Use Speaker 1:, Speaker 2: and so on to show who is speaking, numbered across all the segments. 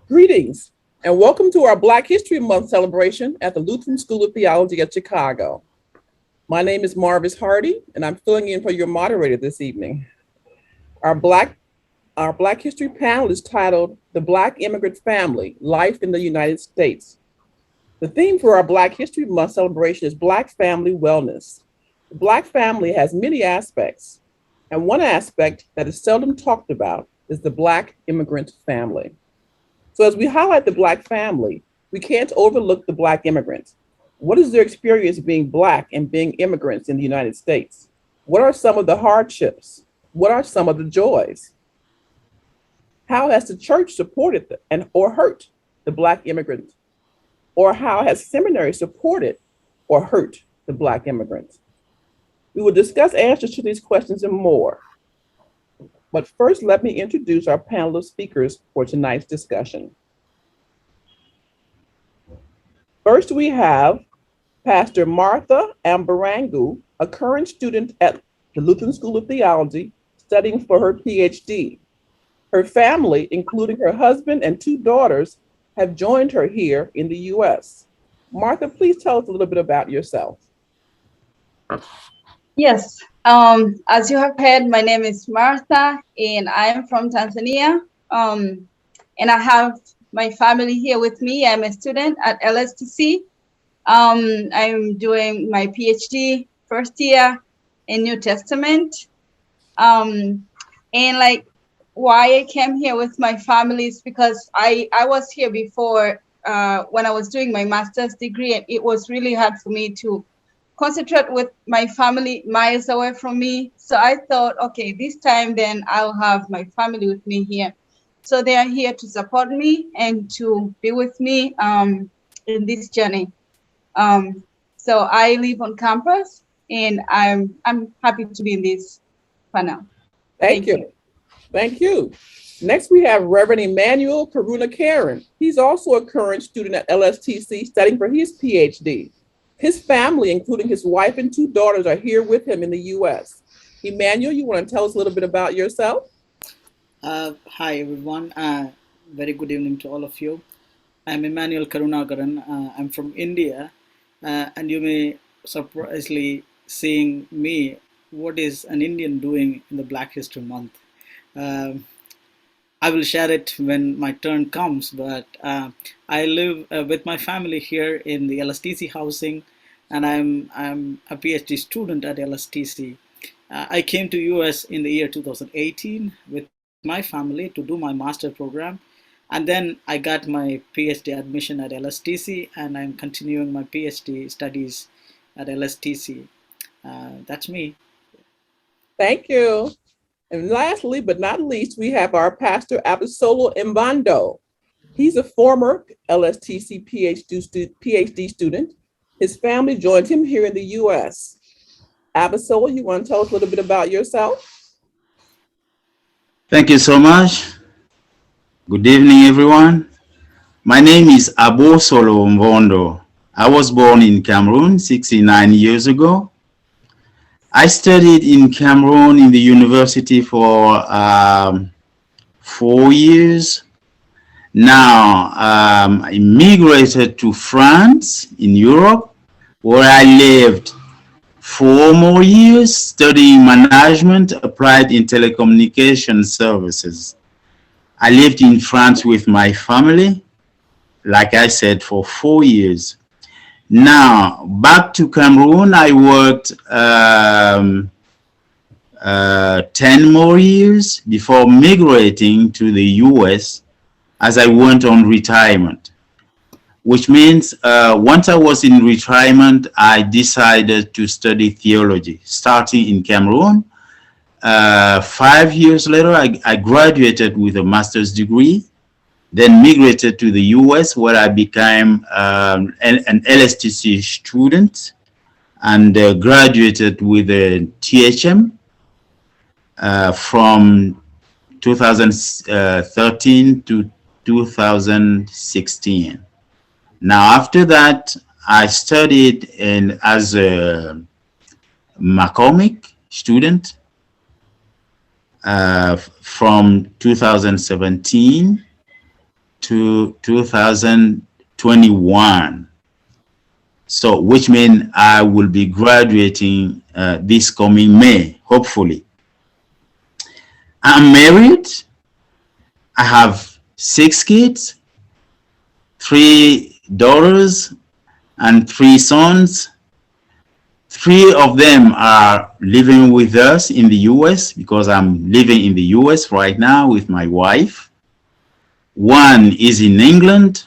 Speaker 1: Greetings and welcome to our Black History Month celebration at the Lutheran School of Theology at Chicago. My name is Marvis Hardy and I'm filling in for your moderator this evening. Our Black History panel is titled The Black Immigrant Family, Life in the United States. The theme for our Black History Month celebration is Black Family Wellness. The Black family has many aspects, and one aspect that is seldom talked about is the Black immigrant family. So as we highlight the Black family, we can't overlook the Black immigrants. What is their experience being Black and being immigrants in the United States? What are some of the hardships? What are some of the joys? How has the church supported or hurt the Black immigrant? Or how has seminary supported or hurt the Black immigrants? We will discuss answers to these questions and more. But first, let me introduce our panel of speakers for tonight's discussion. First, we have Pastor Martha Amberangu, a current student at the Lutheran School of Theology, studying for her PhD. Her family, including her husband and two daughters, have joined her here in the US. Martha, please tell us a little bit about yourself.
Speaker 2: Yes, as you have heard, my name is Martha and I am from Tanzania. And I have my family here with me. I'm a student at LSTC. I'm doing my PhD first year in New Testament. And like why I came here with my family is because I was here before when I was doing my master's degree, and it was really hard for me to concentrate with my family miles away from me. So I thought, okay, this time then I'll have my family with me here. So they are here to support me and to be with me in this journey. So I live on campus and I'm happy to be in this panel.
Speaker 1: Thank you. Thank you. Next, we have Reverend Emmanuel Karuna Karen. He's also a current student at LSTC studying for his PhD. His family, including his wife and two daughters, are here with him in the US. Emmanuel, you want to tell us a little bit about yourself?
Speaker 3: Hi, everyone. Very good evening to all of you. I'm Emmanuel Karuna Karan. I'm from India. And you may surprisingly seeing me, what is an Indian doing in the Black History Month? I will share it when my turn comes, but I live with my family here in the LSTC housing, and I'm a PhD student at LSTC. I came to US in the year 2018 with my family to do my master program, and then I got my PhD admission at LSTC, and I'm continuing my PhD studies at LSTC. That's me.
Speaker 1: Thank you. And lastly, but not least, we have our pastor, Abisolo Embando. He's a former LSTC PhD student. His family joined him here in the US. Abisolo, you want to tell us a little bit about yourself?
Speaker 4: Thank you so much. Good evening, everyone. My name is Abisolo Embando. I was born in Cameroon 69 years ago. I studied in Cameroon in the university for 4 years. Now, I immigrated to France in Europe, where I lived 4 more years studying management applied in telecommunication services. I lived in France with my family, like I said, for 4 years. Now, back to Cameroon, I worked 10 more years before migrating to the US as I went on retirement, which means once I was in retirement, I decided to study theology, starting in Cameroon. 5 years later, I graduated with a master's degree, then migrated to the US, where I became an LSTC student and graduated with a THM from 2013 to 2016. Now, after that, I studied as a McCormick student from 2017 to 2021. So, which means I will be graduating this coming May, hopefully. I'm married. I have 6 kids, 3 daughters, and 3 sons. 3 of them are living with us in the US because I'm living in the US right now with my wife. 1 is in England,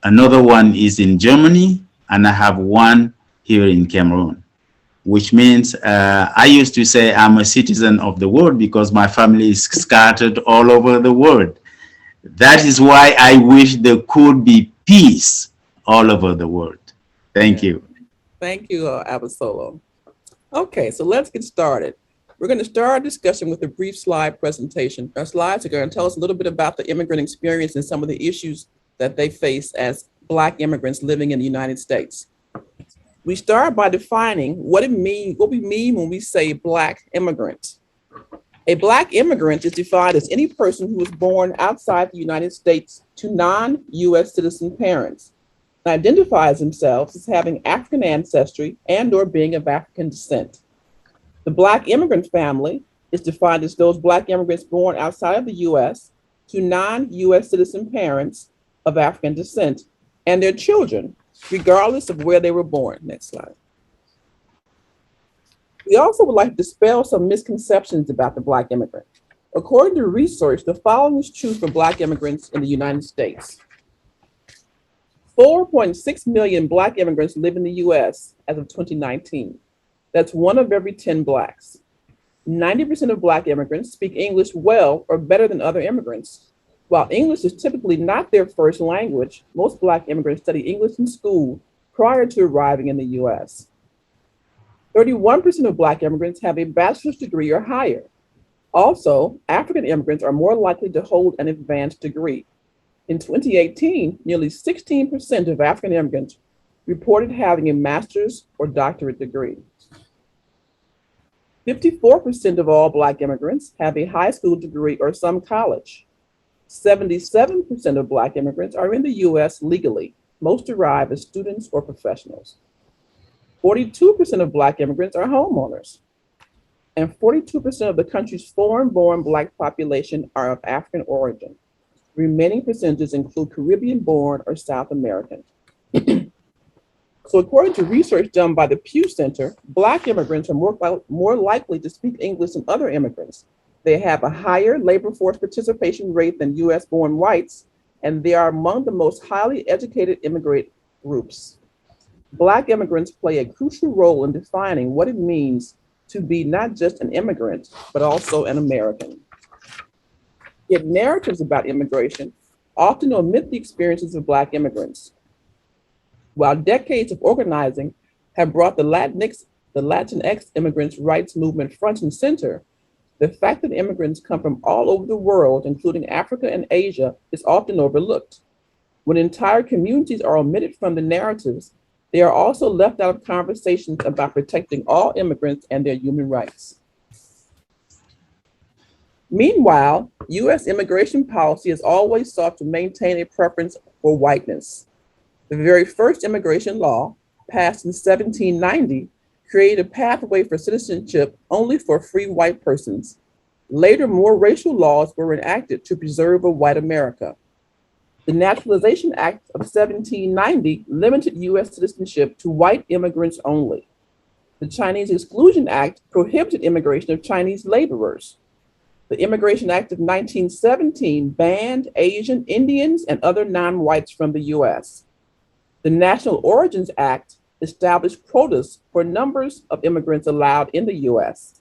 Speaker 4: another one is in Germany, and I have 1 here in Cameroon, which means I used to say I'm a citizen of the world because my family is scattered all over the world. That is why I wish there could be peace all over the world. Thank you.
Speaker 1: Thank you, Abisolo. Okay, so let's get started. We're going to start our discussion with a brief slide presentation. Our slides are going to tell us a little bit about the immigrant experience and some of the issues that they face as Black immigrants living in the United States. We start by defining what we mean when we say Black immigrant. A Black immigrant is defined as any person who was born outside the United States to non-US citizen parents and identifies themselves as having African ancestry and or being of African descent. The Black immigrant family is defined as those Black immigrants born outside of the US to non-US citizen parents of African descent and their children, regardless of where they were born. Next slide. We also would like to dispel some misconceptions about the Black immigrant. According to research, the following is true for Black immigrants in the United States. 4.6 million Black immigrants live in the US as of 2019. That's 1 of every 10 Blacks. 90% of Black immigrants speak English well or better than other immigrants. While English is typically not their first language, most Black immigrants study English in school prior to arriving in the US. 31% of Black immigrants have a bachelor's degree or higher. Also, African immigrants are more likely to hold an advanced degree. In 2018, nearly 16% of African immigrants reported having a master's or doctorate degree. 54% of all Black immigrants have a high school degree or some college. 77% of Black immigrants are in the US legally. Most arrive as students or professionals. 42% of Black immigrants are homeowners. And 42% of the country's foreign-born Black population are of African origin. Remaining percentages include Caribbean-born or South American. So according to research done by the Pew Center, Black immigrants are more likely to speak English than other immigrants. They have a higher labor force participation rate than US-born whites, and they are among the most highly educated immigrant groups. Black immigrants play a crucial role in defining what it means to be not just an immigrant, but also an American. Yet narratives about immigration often omit the experiences of Black immigrants. While decades of organizing have brought the Latinx immigrants' rights movement front and center, the fact that immigrants come from all over the world, including Africa and Asia, is often overlooked. When entire communities are omitted from the narratives, they are also left out of conversations about protecting all immigrants and their human rights. Meanwhile, US immigration policy has always sought to maintain a preference for whiteness. The very first immigration law, passed in 1790, created a pathway for citizenship only for free white persons. Later, more racial laws were enacted to preserve a white America. The Naturalization Act of 1790 limited US citizenship to white immigrants only. The Chinese Exclusion Act prohibited immigration of Chinese laborers. The Immigration Act of 1917 banned Asian, Indians, and other non-whites from the US. The National Origins Act established quotas for numbers of immigrants allowed in the US.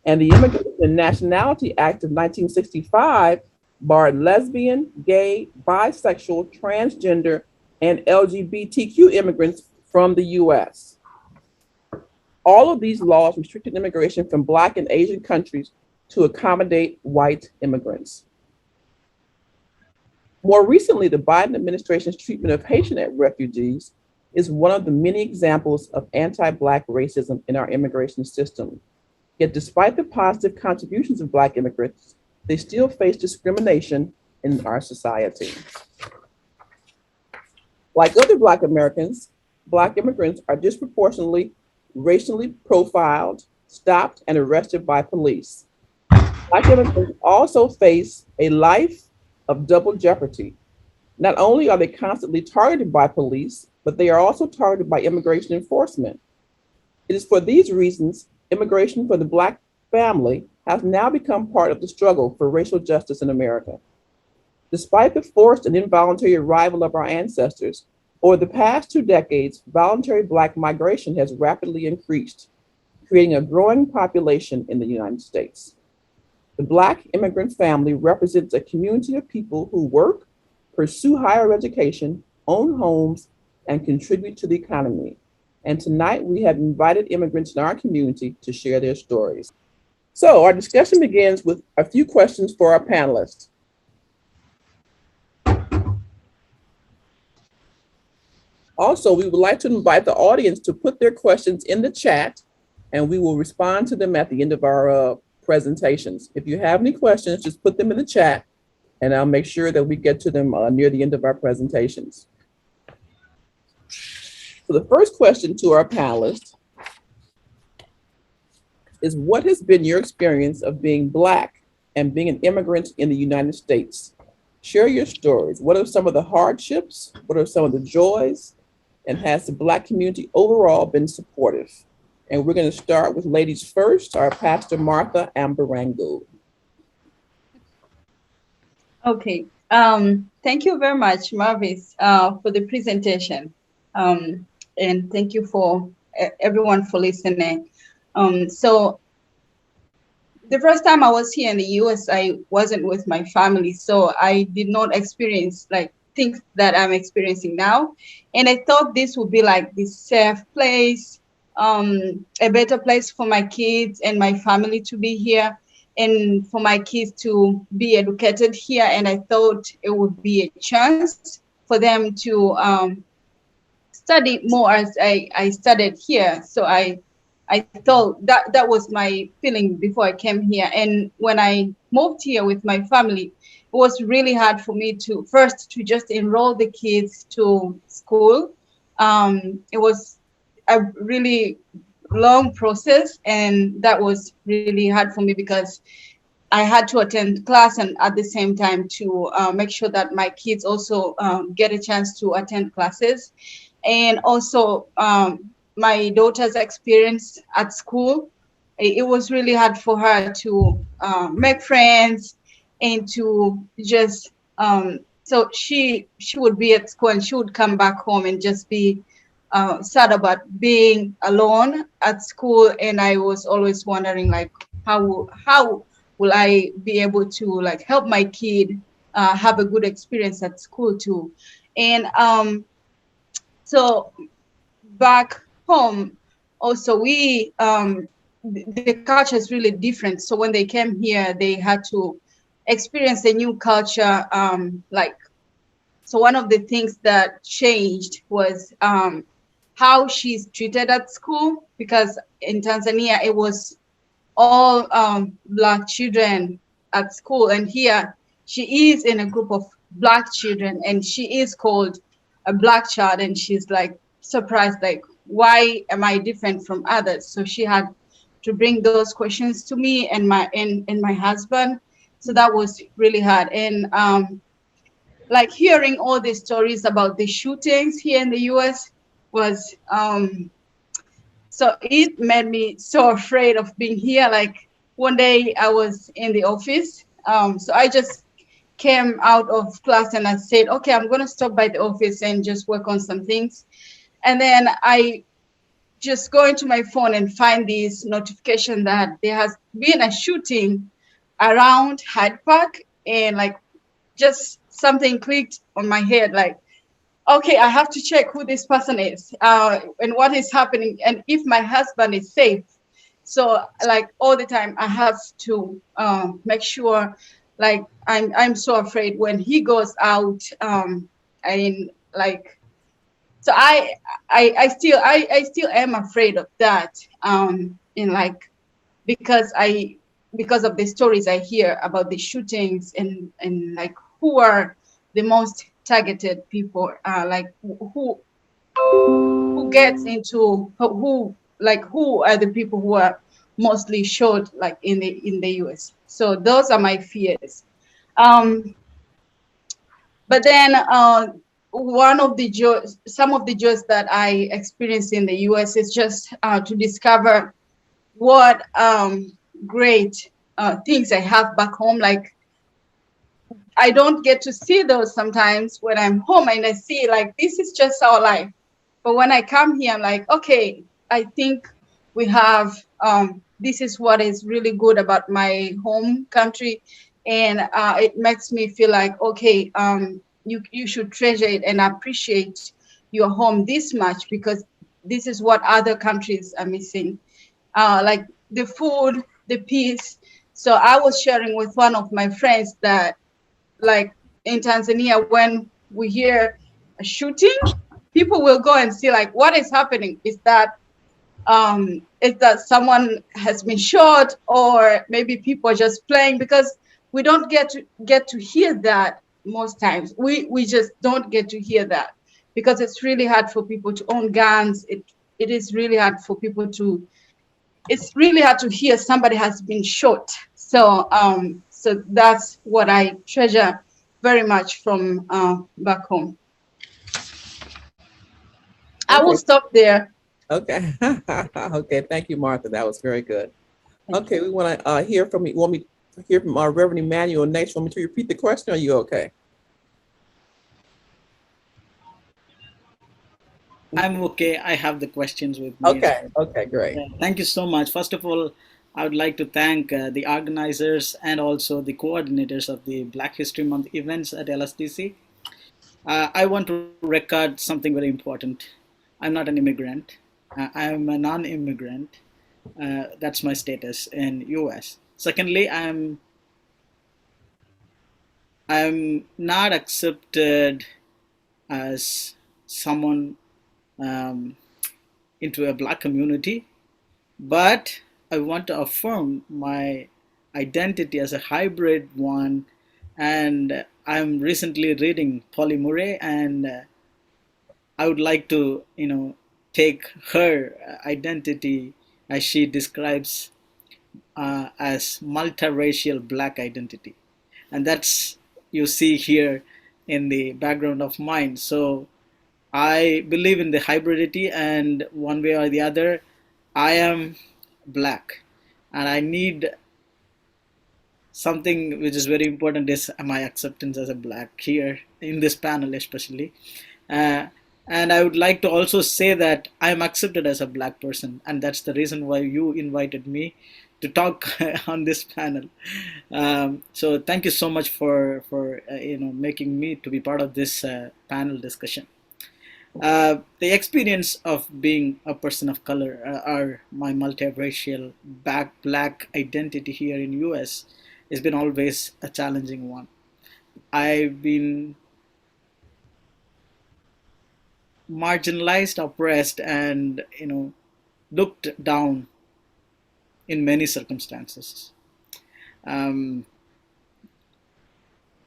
Speaker 1: And the Immigration and Nationality Act of 1965 barred lesbian, gay, bisexual, transgender, and LGBTQ immigrants from the US. All of these laws restricted immigration from Black and Asian countries to accommodate white immigrants. More recently, the Biden administration's treatment of Haitian refugees is one of the many examples of anti-Black racism in our immigration system. Yet despite the positive contributions of Black immigrants, they still face discrimination in our society. Like other Black Americans, Black immigrants are disproportionately racially profiled, stopped, and arrested by police. Black immigrants also face a life of double jeopardy. Not only are they constantly targeted by police, but they are also targeted by immigration enforcement. It is for these reasons immigration for the Black family has now become part of the struggle for racial justice in America. Despite the forced and involuntary arrival of our ancestors, over the past 2 decades, voluntary Black migration has rapidly increased, creating a growing population in the United States. The Black immigrant family represents a community of people who work, pursue higher education, own homes, and contribute to the economy. And tonight we have invited immigrants in our community to share their stories. So our discussion begins with a few questions for our panelists. Also, we would like to invite the audience to put their questions in the chat, and we will respond to them at the end of our presentations. If you have any questions, just put them in the chat, and I'll make sure that we get to them near the end of our presentations. So the first question to our panelists is, what has been your experience of being Black and being an immigrant in the United States? Share your stories. What are some of the hardships? What are some of the joys? And has the Black community overall been supportive? And we're going to start with ladies first, our Pastor Martha Amberangu.
Speaker 2: Okay, thank you very much, Marvis, for the presentation. And thank you for everyone for listening. So the first time I was here in the US, I wasn't with my family, so I did not experience like things that I'm experiencing now. And I thought this would be like this safe place, a better place for my kids and my family to be here, and for my kids to be educated here. And I thought it would be a chance for them to study more as I studied here. So I thought that was my feeling before I came here. And when I moved here with my family, it was really hard for me to just enroll the kids to school. It was a really long process, and that was really hard for me because I had to attend class and at the same time to make sure that my kids also get a chance to attend classes. And also my daughter's experience at school, it was really hard for her to make friends and to just, so she would be at school and she would come back home and just be sad about being alone at school. And I was always wondering, like, how will I be able to like help my kid have a good experience at school too. And so back home also, we the culture is really different. So when they came here, they had to experience a new culture. So one of the things that changed was how she's treated at school, because in Tanzania it was all Black children at school, and here she is in a group of Black children and she is called a Black child, and she's like surprised, like, why am I different from others? So she had to bring those questions to me and my husband. So that was really hard. And like hearing all the stories about the shootings here in the US was so it made me so afraid of being here. Like one day I was in the office, so I just came out of class and I said, okay, I'm gonna stop by the office and just work on some things. And then I just go into my phone and find this notification that there has been a shooting around Hyde Park, and like just something clicked on my head, like, okay, I have to check who this person is and what is happening and if my husband is safe. So like all the time I have to make sure, like I'm so afraid when he goes out. And like, so I still am afraid of that. In like, because of the stories I hear about the shootings and like who are the most targeted people, like who gets into who are the people who are mostly showed like in the US. So those are my fears. Um, but then some of the joys that I experienced in the US is just to discover what great things I have back home. Like I don't get to see those sometimes when I'm home, and I see like this is just our life. But when I come here, I'm like, okay, I think we have this is what is really good about my home country, and it makes me feel like, okay, you should treasure it and appreciate your home this much, because this is what other countries are missing, like the food, the peace. So I was sharing with one of my friends that, like in Tanzania, when we hear a shooting, people will go and see like what is happening. Is that someone has been shot, or maybe people are just playing, because we don't get to hear that most times. We just don't get to hear that, because it's really hard for people to own guns. It is really hard for people to, it's really hard to hear somebody has been shot. So that's what I treasure very much from back home. I will
Speaker 1: Okay.
Speaker 2: stop there.
Speaker 1: Okay. Okay. Thank you, Martha. That was very good. Okay. We want to hear from you. Want me to hear from our Reverend Emmanuel next? Want me to repeat the question? Or are you okay?
Speaker 3: I'm okay. I have the questions with me as
Speaker 1: Okay.
Speaker 3: well.
Speaker 1: Okay. Great.
Speaker 3: Thank you so much. First of all, I would like to thank the organizers and also the coordinators of the Black History Month events at LSTC. I want to record something very important. I'm not an immigrant. I'm a non-immigrant. That's my status in US. Secondly, I'm not accepted as someone um, into a black community, but I want to affirm my identity as a hybrid one. And I'm recently reading Polly Murray, and I would like to, take her identity as she describes as multiracial black identity. And that's you see here in the background of mine. So I believe in the hybridity, and one way or the other, I am black, and I need something which is very important is my acceptance as a black here in this panel, especially. Uh, and I would like to also say that I am accepted as a black person, and that's the reason why you invited me to talk on this panel. So thank you so much for making me to be part of this panel discussion. The experience of being a person of color or my multiracial black identity here in US has been always a challenging one. I've been marginalized, oppressed, and looked down in many circumstances. Um,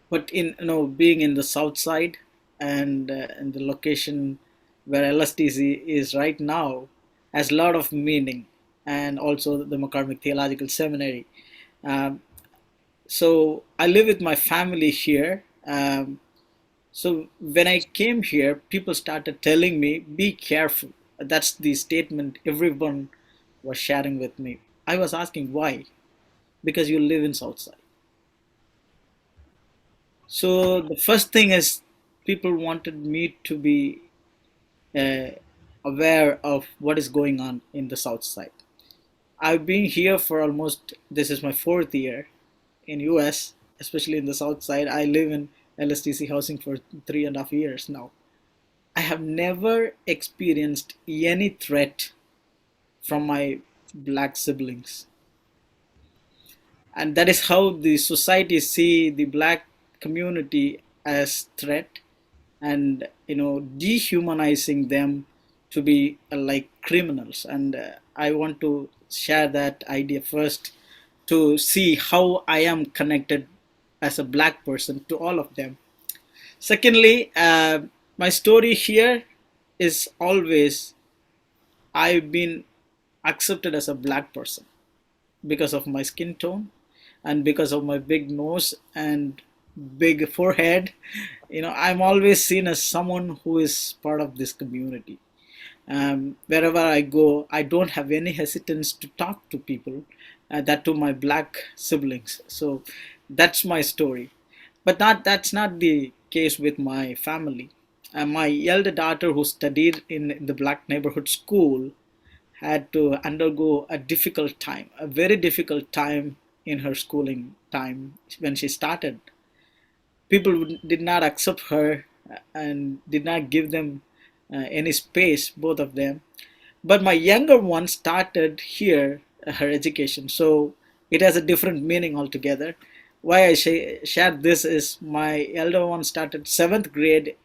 Speaker 3: but in being in the south side and in the location where LSTC is right now has a lot of meaning, and also the McCormick Theological Seminary. Um, so I live with my family here. So when I came here, people started telling me, "Be careful." That's the statement everyone was sharing with me. I was asking why, because you live in Southside. So the first thing is people wanted me to be uh, aware of what is going on in the South Side. I've been here for almost, this is my fourth year in US, especially in the South Side. I live in LSTC housing for 3.5 years now. I have never experienced any threat from my black siblings. And that is how the society see the black community as threat, and dehumanizing them to be like criminals. And I want to share that idea first to see how I am connected as a black person to all of them. Secondly, my story here is always I've been accepted as a black person because of my skin tone and because of my big nose and big forehead. I'm always seen as someone who is part of this community. Wherever I go, I don't have any hesitance to talk to people, that to my black siblings. So that's my story. But that's not the case with my family. My elder daughter, who studied in the black neighborhood school, had to undergo a difficult time, a very difficult time in her schooling time when she started. People did not accept her and did not give them any space, both of them. But my younger one started here her education, so it has a different meaning altogether. Why I shared this is my elder one started seventh grade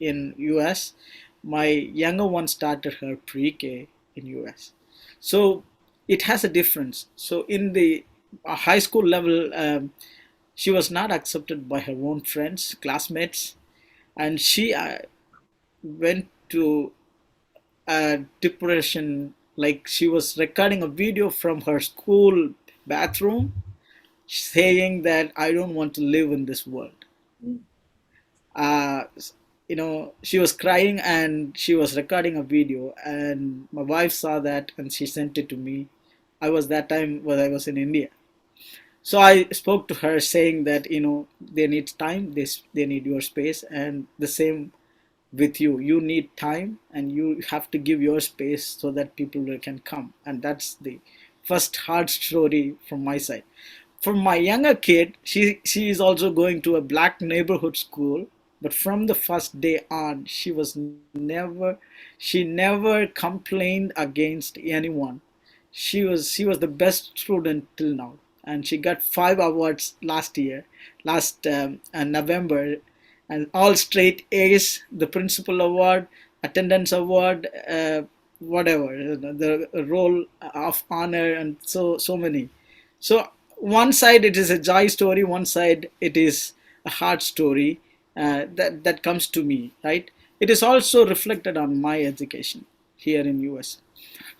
Speaker 3: in US. My younger one started her pre-K in US. So it has a difference. So in the high school level, she was not accepted by her own friends, classmates, and she went to a depression. Like, she was recording a video from her school bathroom saying that I don't want to live in this world. uh, she was crying and she was recording a video, and my wife saw that and she sent it to me. I was that time when I was in India. So I spoke to her saying that, they need time, they need your space, and the same with you. You need time and you have to give your space so that people can come. And that's the first hard story from my side. For my younger kid, she is also going to a black neighborhood school, but from the first day on, she never complained against anyone. She was the best student till now, and she got 5 awards last November, and all straight A's, the principal award, attendance award, whatever, the roll of honor, and so many. So one side it is a joy story, one side it is a hard story, that comes to me, right? It is also reflected on my education here in US.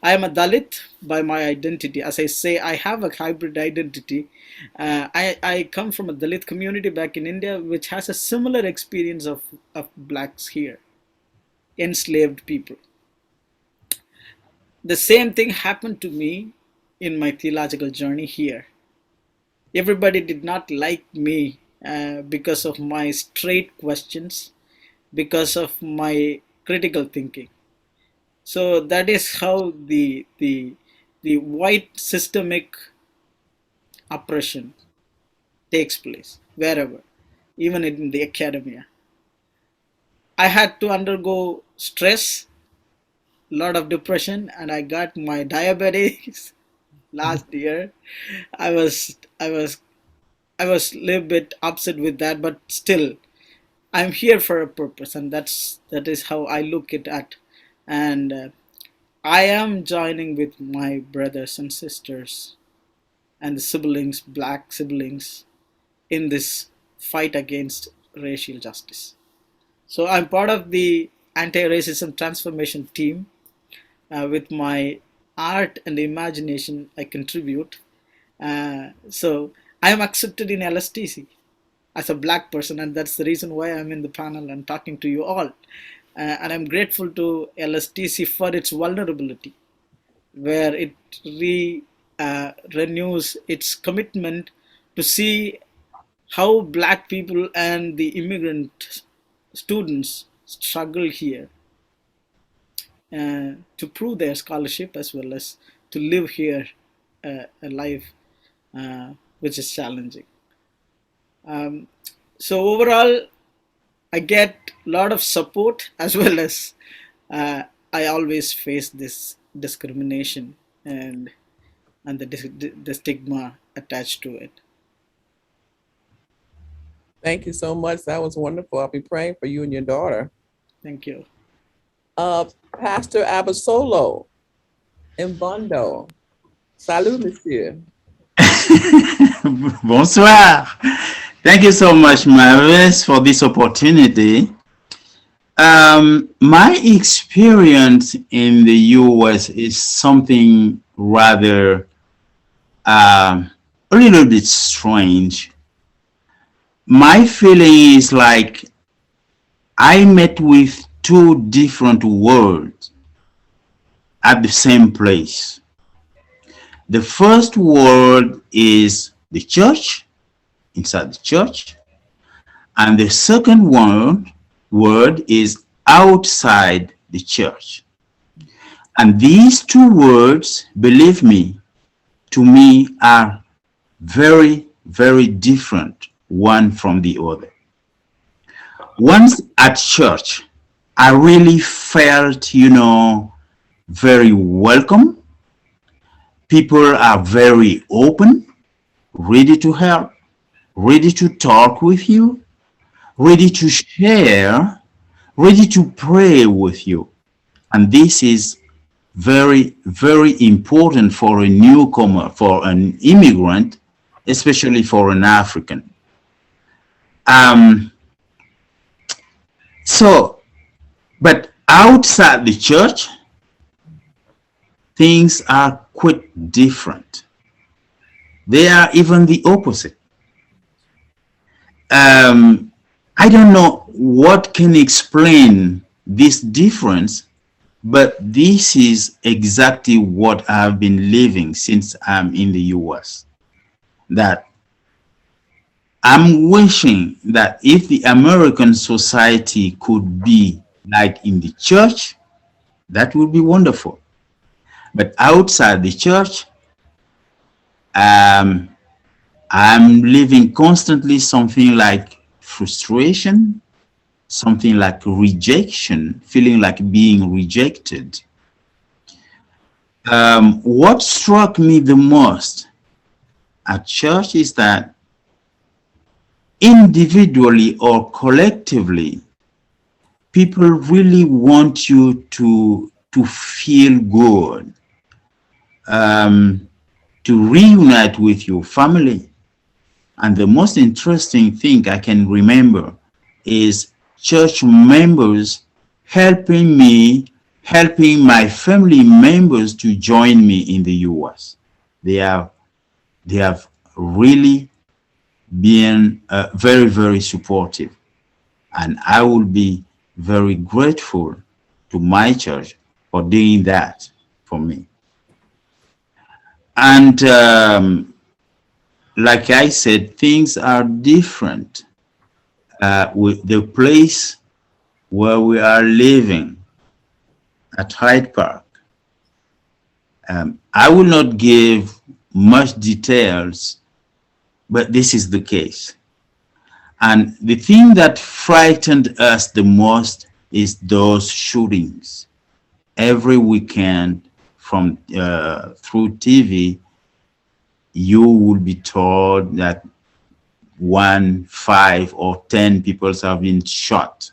Speaker 3: I am a Dalit by my identity. As I say, I have a hybrid identity. I come from a Dalit community back in India, which has a similar experience of blacks here, enslaved people. The same thing happened to me in my theological journey here. Everybody did not like me because of my straight questions, because of my critical thinking. So that is how the white systemic oppression takes place wherever, even in the academia. I had to undergo stress, a lot of depression, and I got my diabetes last year. I was a little bit upset with that, but still, I'm here for a purpose, and that is how I look at. And I am joining with my brothers and sisters and the siblings, black siblings, in this fight against racial justice. So I'm part of the anti-racism transformation team. With my art and imagination, I contribute. So I am accepted in LSTC as a black person, and that's the reason why I'm in the panel and talking to you all. And I'm grateful to LSTC for its vulnerability, where it renews its commitment to see how black people and the immigrant students struggle here, to prove their scholarship as well as to live here a life which is challenging. Um, so overall, I get a lot of support, as well as I always face this discrimination and the stigma attached to it.
Speaker 1: Thank you so much. That was wonderful. I'll be praying for you and your daughter.
Speaker 3: Thank you.
Speaker 1: Pastor Abisolo Embando. Salut, monsieur.
Speaker 4: Bonsoir. Thank you so much, Mavis, for this opportunity. My experience in the US is something rather a little bit strange. My feeling is like I met with two different worlds at the same place. The first world is the church, inside the church, and the second word is outside the church. And these two words, believe me, to me are very, very different one from the other. Once at church, I really felt, very welcome. People are very open, ready to help, ready to talk with you, ready to share, ready to pray with you. And this is very, very important for a newcomer, for an immigrant, especially for an African. Um, so, but outside the church, things are quite different. They are even the opposite. I don't know what can explain this difference, but this is exactly what I've been living since I'm in the US. That I'm wishing that if the American society could be like in the church, that would be wonderful. But outside the church, I'm living constantly something like frustration, something like rejection, feeling like being rejected. What struck me the most at church is that individually or collectively, people really want you to feel good, to reunite with your family. And the most interesting thing I can remember is church members helping my family members to join me in the US. They have really been very, very supportive. And I will be very grateful to my church for doing that for me. And like I said, things are different with the place where we are living at Hyde Park. I will not give much details, but this is the case. And the thing that frightened us the most is those shootings. Every weekend from through TV, you will be told that 1, 5, or 10 people have been shot.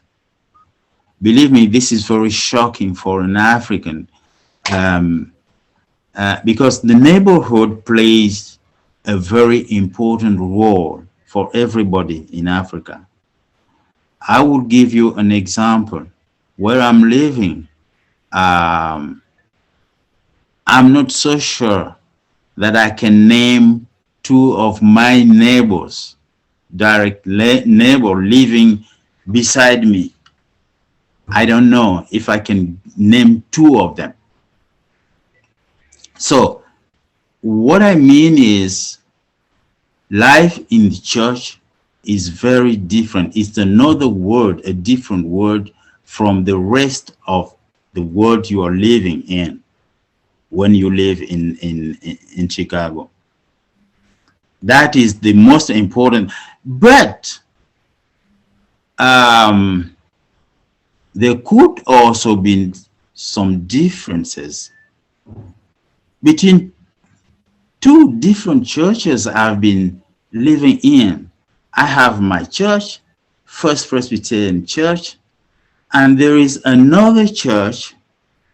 Speaker 4: Believe me, this is very shocking for an African because the neighborhood plays a very important role for everybody in Africa. I will give you an example. Where I'm living, I'm not so sure that I can name two of my neighbors, direct neighbor living beside me. I don't know if I can name two of them. So what I mean is life in the church is very different. It's another word, a different word from the rest of the world you are living in when you live in Chicago. That is the most important. But there could also be some differences between two different churches I've been living in. I have my church, First Presbyterian Church, and there is another church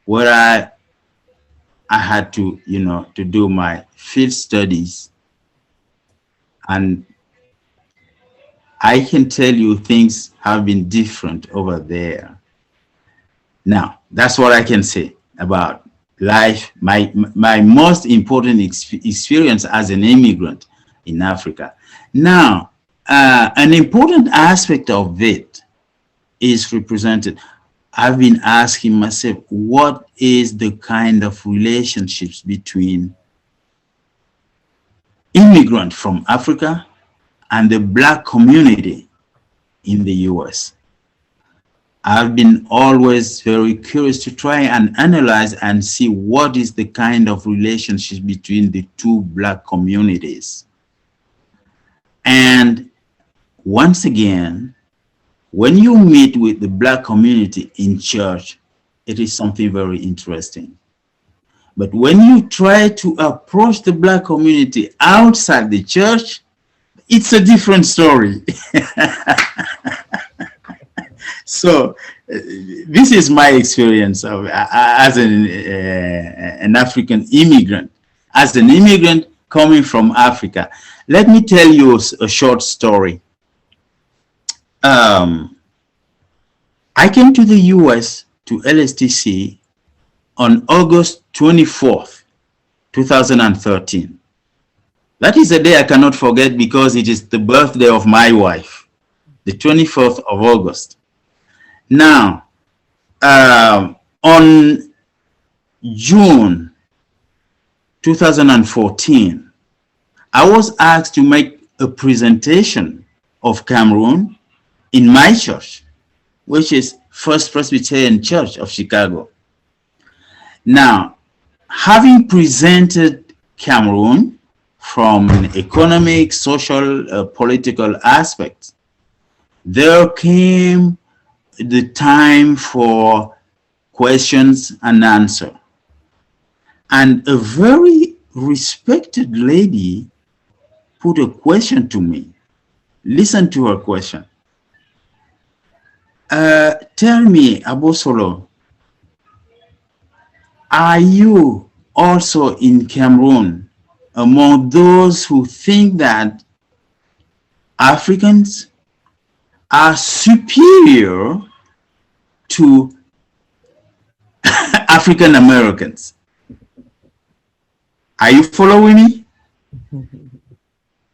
Speaker 4: where I had to, to do my field studies. And I can tell you things have been different over there. Now, that's what I can say about life, my most important experience as an immigrant in Africa. Now, an important aspect of it is represented. I've been asking myself, what is the kind of relationships between immigrant from Africa and the Black community in the US? I've been always very curious to try and analyze and see what is the kind of relationship between the two Black communities. And once again, when you meet with the Black community in church, it is something very interesting. But when you try to approach the Black community outside the church, it's a different story. So this is my experience of as an African immigrant, as an immigrant coming from Africa. Let me tell you a short story. I came to the US, to LSTC, on August 24th, 2013. That is a day I cannot forget because it is the birthday of my wife, the 24th of August. Now, on June 2014, I was asked to make a presentation of Cameroon in my church, which is First Presbyterian Church of Chicago. Now, having presented Cameroon from an economic, social, political aspect, there came the time for questions and answer. And a very respected lady put a question to me. Listen to her question. Tell me, Abisolo, are you also in Cameroon among those who think that Africans are superior to African Americans? Are you following me?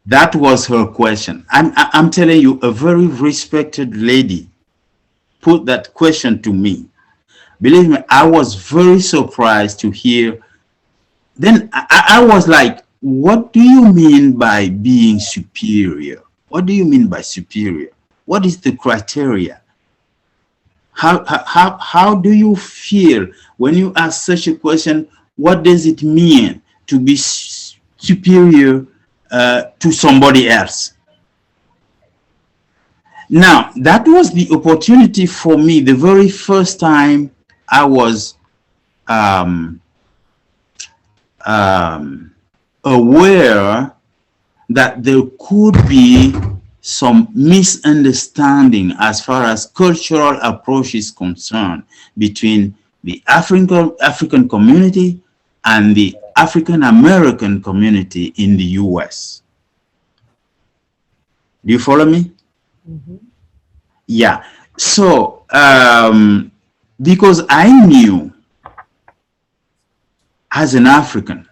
Speaker 4: That was her question. I'm telling you, a very respected lady put that question to me. Believe me, I was very surprised to hear. Then I was like, what do you mean by being superior? What do you mean by superior? What is the criteria? How do you feel when you ask such a question? What does it mean to be superior to somebody else? Now, that was the opportunity for me, the very first time I was aware that there could be some misunderstanding as far as cultural approach is concerned between the African community and the African American community in the US. Do you follow me? Mm-hmm. Yeah. So, because I knew as an African,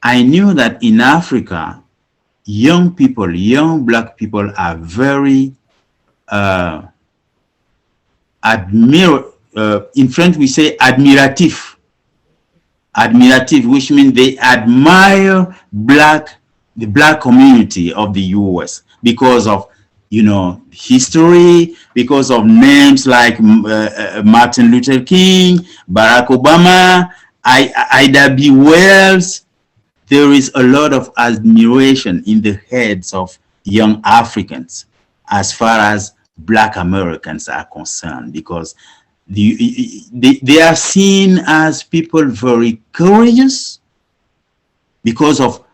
Speaker 4: I knew that in Africa, young people, young Black people are very in French we say admirative, which means they admire the Black community of the US because of, you know, history, because of names like Martin Luther King, Barack Obama, Ida B. Wells. There is a lot of admiration in the heads of young Africans as far as Black Americans are concerned, because they are seen as people very courageous because of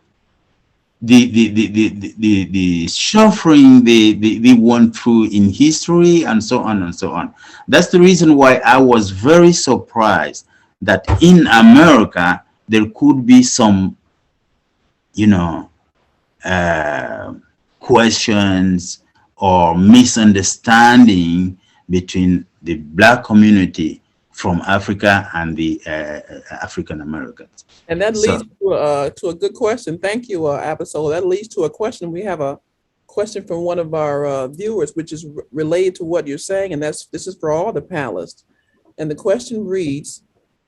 Speaker 4: the suffering they went through in history and so on and so on. That's the reason why I was very surprised that in America there could be some, you know, questions or misunderstanding between the Black community from Africa and the African Americans.
Speaker 1: And that
Speaker 4: So,
Speaker 1: leads to a good question. Thank you, Abisolo. That leads to a question. We have a question from one of our viewers, which is related to what you're saying, and this is for all the panelists. And the question reads,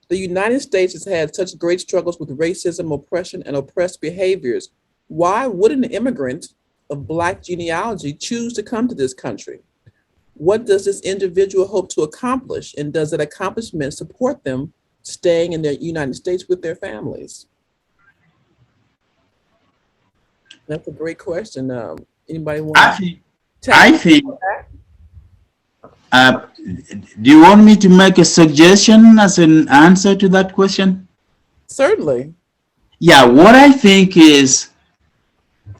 Speaker 1: the United States has had such great struggles with racism, oppression, and oppressed behaviors. Why would an immigrant of Black genealogy choose to come to this country? What does this individual hope to accomplish? And does that accomplishment support them staying in the United States with their families? That's a great question. Anybody want
Speaker 4: I think do you want me to make a suggestion as an answer to that question?
Speaker 1: Certainly.
Speaker 4: Yeah, what I think is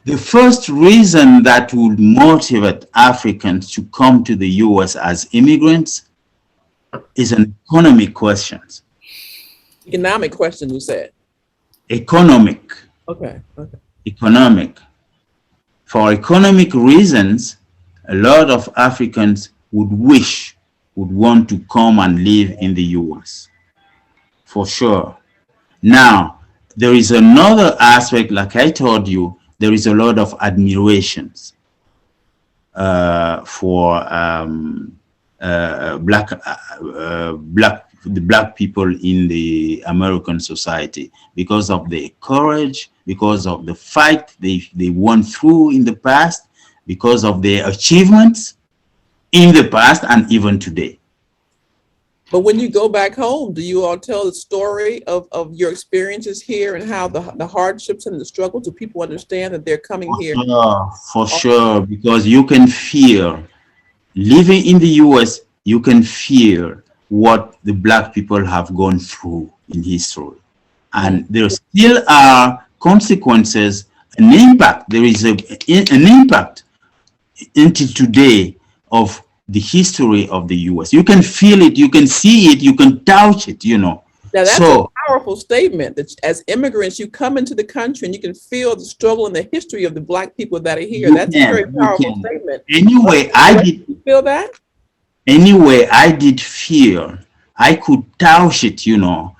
Speaker 4: the first reason that would motivate Africans to come to the US as immigrants is an economic question.
Speaker 1: Economic question, you said.
Speaker 4: Economic.
Speaker 1: Okay.
Speaker 4: Economic. For economic reasons, a lot of Africans would want to come and live in the US, for sure. Now, there is another aspect, like I told you, there is a lot of admirations for the Black people in the American society because of their courage, because of the fight they went through in the past, because of their achievements in the past and even today.
Speaker 1: But when you go back home, do you all tell the story of your experiences here and how the hardships and the struggles? Do people understand that they're coming here?
Speaker 4: For sure, because you can feel, living in the US, you can feel what the Black people have gone through in history. And there still are consequences, an impact. There is an impact until today of the history of the US. You can feel it, you can see it, you can touch it, you know.
Speaker 1: Now that's a powerful statement that as immigrants, you come into the country and you can feel the struggle and the history of the Black people that are here. That's a very powerful statement.
Speaker 4: Anyway, I did
Speaker 1: feel that.
Speaker 4: Anyway, I did feel, I could touch it, you know.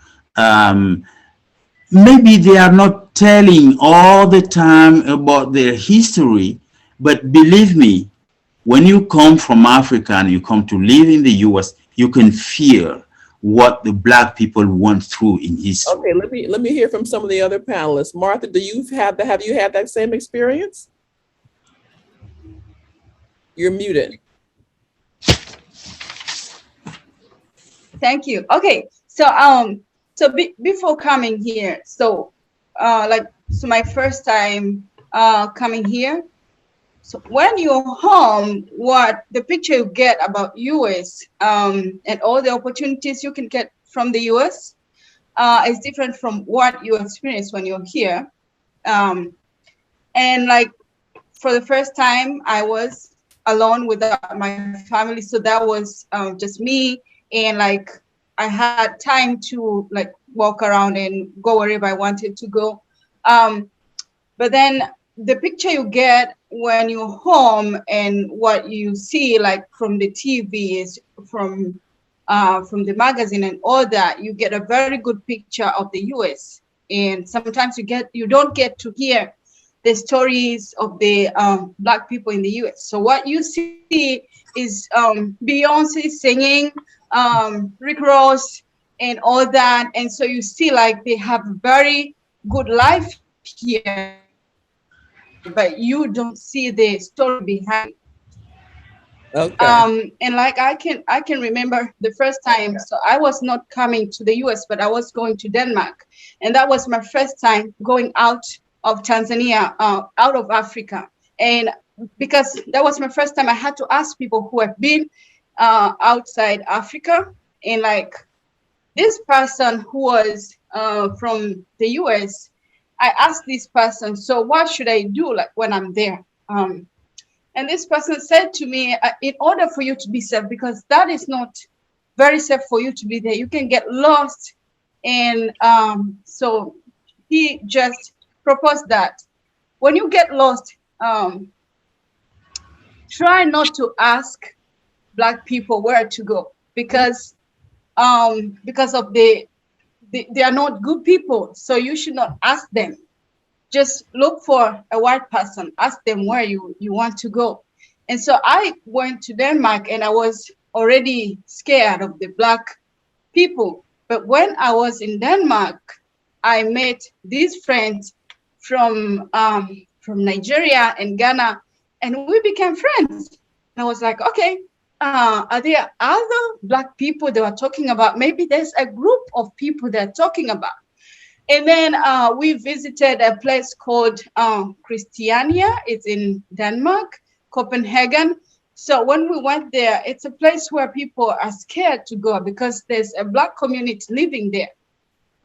Speaker 4: Maybe they are not telling all the time about their history, but believe me, when you come from Africa and you come to live in the US, you can feel what the Black people went through in history.
Speaker 1: Okay, let me hear from some of the other panelists. Martha, have you had that same experience? You're muted.
Speaker 2: Thank you. Okay, so before coming here, so my first time coming here. So when you're home, what the picture you get about US and all the opportunities you can get from the US is different from what you experience when you're here. And like for the first time, I was alone without my family, so that was just me, and like I had time to like walk around and go wherever I wanted to go. But then the picture you get when you're home and what you see like from the TV is from the magazine and all that, you get a very good picture of the US. And sometimes you don't get to hear the stories of the Black people in the US. So what you see is Beyonce singing, Rick Ross and all that. And so you see like they have a very good life here, but you don't see the story behind.
Speaker 1: Okay.
Speaker 2: And like I can remember the first time, so I was not coming to the US, but I was going to Denmark. And that was my first time going out of Tanzania, out of Africa. And because that was my first time, I had to ask people who have been outside Africa. And like this person who was from the US, I asked this person, so what should I do like when I'm there? And this person said to me, in order for you to be safe, because that is not very safe for you to be there, you can get lost. And so he just proposed that when you get lost, try not to ask Black people where to go because of they are not good people. So you should not ask them. Just look for a white person, ask them where you want to go. And so I went to Denmark and I was already scared of the Black people. But when I was in Denmark, I met these friends from Nigeria and Ghana, and we became friends. And I was like, okay, are there other Black people they were talking about? Maybe there's a group of people they're talking about. And then we visited a place called Christiania. It's in Denmark, Copenhagen. So when we went there, it's a place where people are scared to go because there's a Black community living there.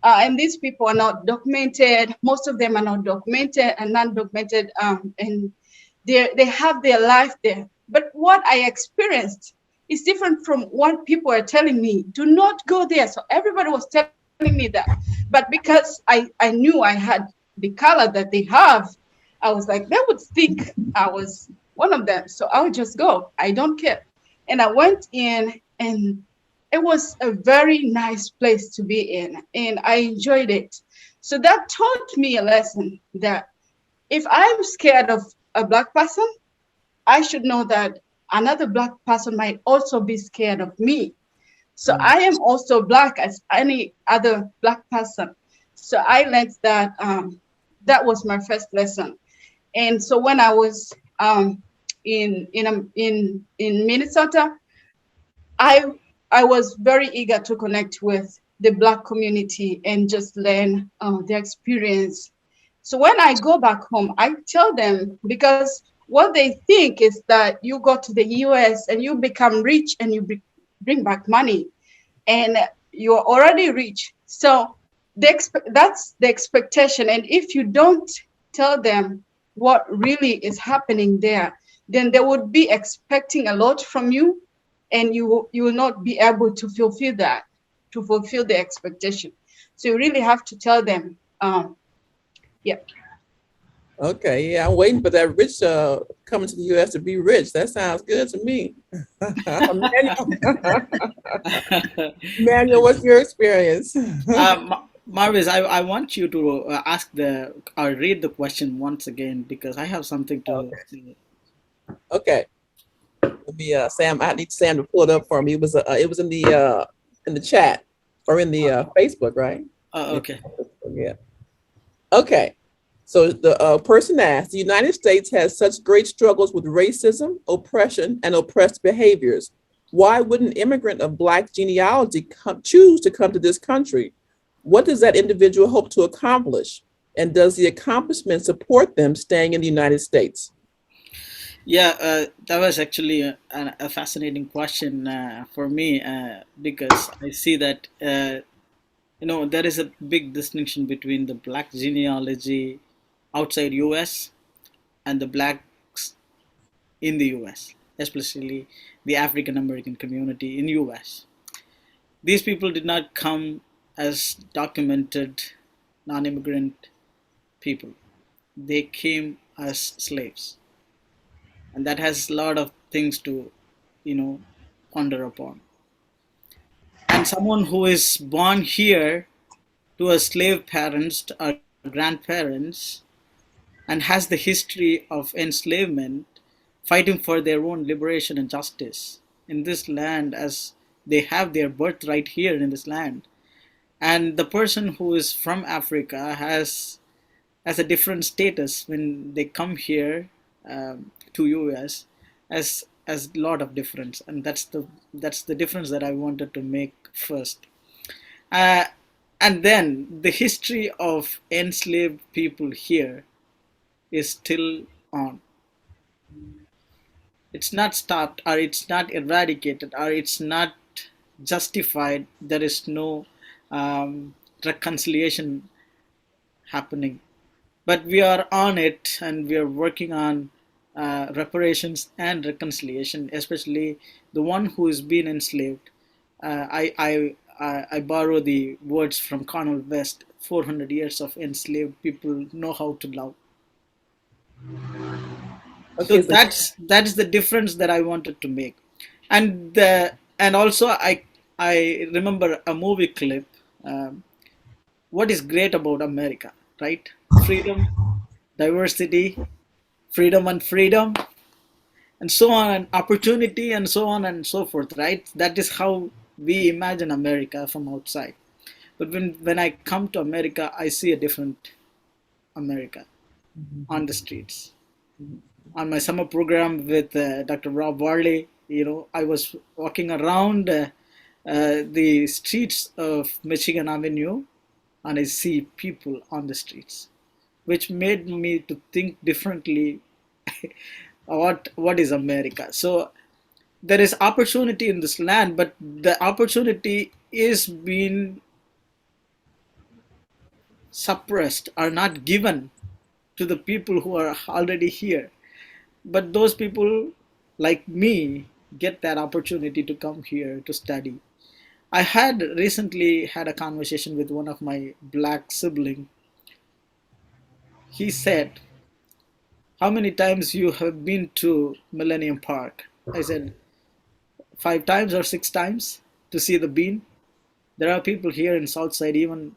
Speaker 2: And these people are not documented. Most of them are not documented and non-documented, and they have their life there. But what I experienced is different from what people are telling me. Do not go there. So everybody was telling me that. But because I knew I had the color that they have, I was like, they would think I was one of them. So I would just go. I don't care. And I went in, and it was a very nice place to be in, and I enjoyed it. So that taught me a lesson that if I'm scared of a Black person, I should know that another Black person might also be scared of me. So I am also Black as any other Black person. So I learned that that was my first lesson. And so when I was in Minnesota, I was very eager to connect with the Black community and just learn their experience. So when I go back home, I tell them, because what they think is that you go to the US and you become rich and you bring back money, and you're already rich. So that's the expectation. And if you don't tell them what really is happening there, then they would be expecting a lot from you, and you will not be able to fulfill the expectation. So you really have to tell them. Yeah.
Speaker 1: Okay, yeah, I'm waiting for that rich coming to the U.S. to be rich. That sounds good to me. Emmanuel, what's your experience?
Speaker 3: Marvis, I want you to ask or read the question once again because I have something to say.
Speaker 1: Okay, let me Sam. I need Sam to pull it up for me. It was in the chat or in the Facebook, right?
Speaker 3: Okay.
Speaker 1: Yeah. Okay. So the person asked, the United States has such great struggles with racism, oppression, and oppressed behaviors. Why would an immigrant of Black genealogy choose to come to this country? What does that individual hope to accomplish? And does the accomplishment support them staying in the United States?
Speaker 3: Yeah, that was actually a fascinating question for me because I see that there is a big distinction between the Black genealogy outside US and the Blacks in the US, especially the African American community in US. These people did not come as documented non-immigrant people. They came as slaves, and that has a lot of things to, ponder upon. And someone who is born here to a slave parents or grandparents and has the history of enslavement, fighting for their own liberation and justice in this land, as they have their birthright here in this land. And the person who is from Africa has a different status when they come here to US, as a lot of difference, and that's the difference that I wanted to make first. Uh, and then the history of enslaved people here is still on. It's not stopped, or it's not eradicated, or it's not justified. There is no reconciliation happening. But we are on it, and we are working on reparations and reconciliation, especially the one who has been enslaved. I borrow the words from Cornel West: 400 years of enslaved people know how to love. So
Speaker 1: Okay, so
Speaker 3: that is the difference that I wanted to make. And also I remember a movie clip. Um, what is great about America, right? Freedom, diversity, freedom and freedom, and so on, and opportunity, and so on and so forth, right? That is how we imagine America from outside. But when I come to America, I see a different America on the streets. On my summer program with Dr. Rob Varley, I was walking around the streets of Michigan Avenue, and I see people on the streets, which made me to think differently. What is America? So there is opportunity in this land, but the opportunity is being suppressed or not given to the people who are already here. But those people like me get that opportunity to come here to study. I had recently had a conversation with one of my black sibling. He said, "How many times you have been to Millennium Park?" I said, 5 times or 6 times to see the bean. There are people here in Southside even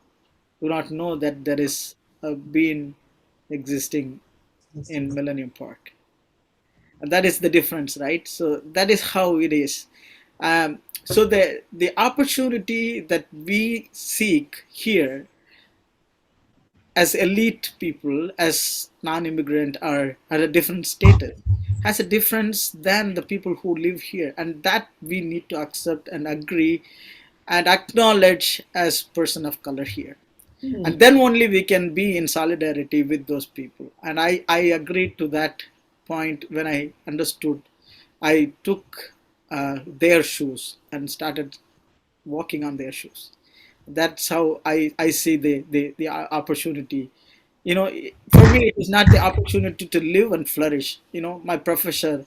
Speaker 3: do not know that there is a bean existing in Millennium Park. And that is the difference, right? So that is how it is. So the opportunity that we seek here as elite people, as non-immigrant, are at a different status, has a difference than the people who live here, and that we need to accept and agree and acknowledge as person of color here. And then only we can be in solidarity with those people. And I agreed to that point when I understood. I took their shoes and started walking on their shoes. That's how I see the opportunity. For me, it is not the opportunity to live and flourish. My professor,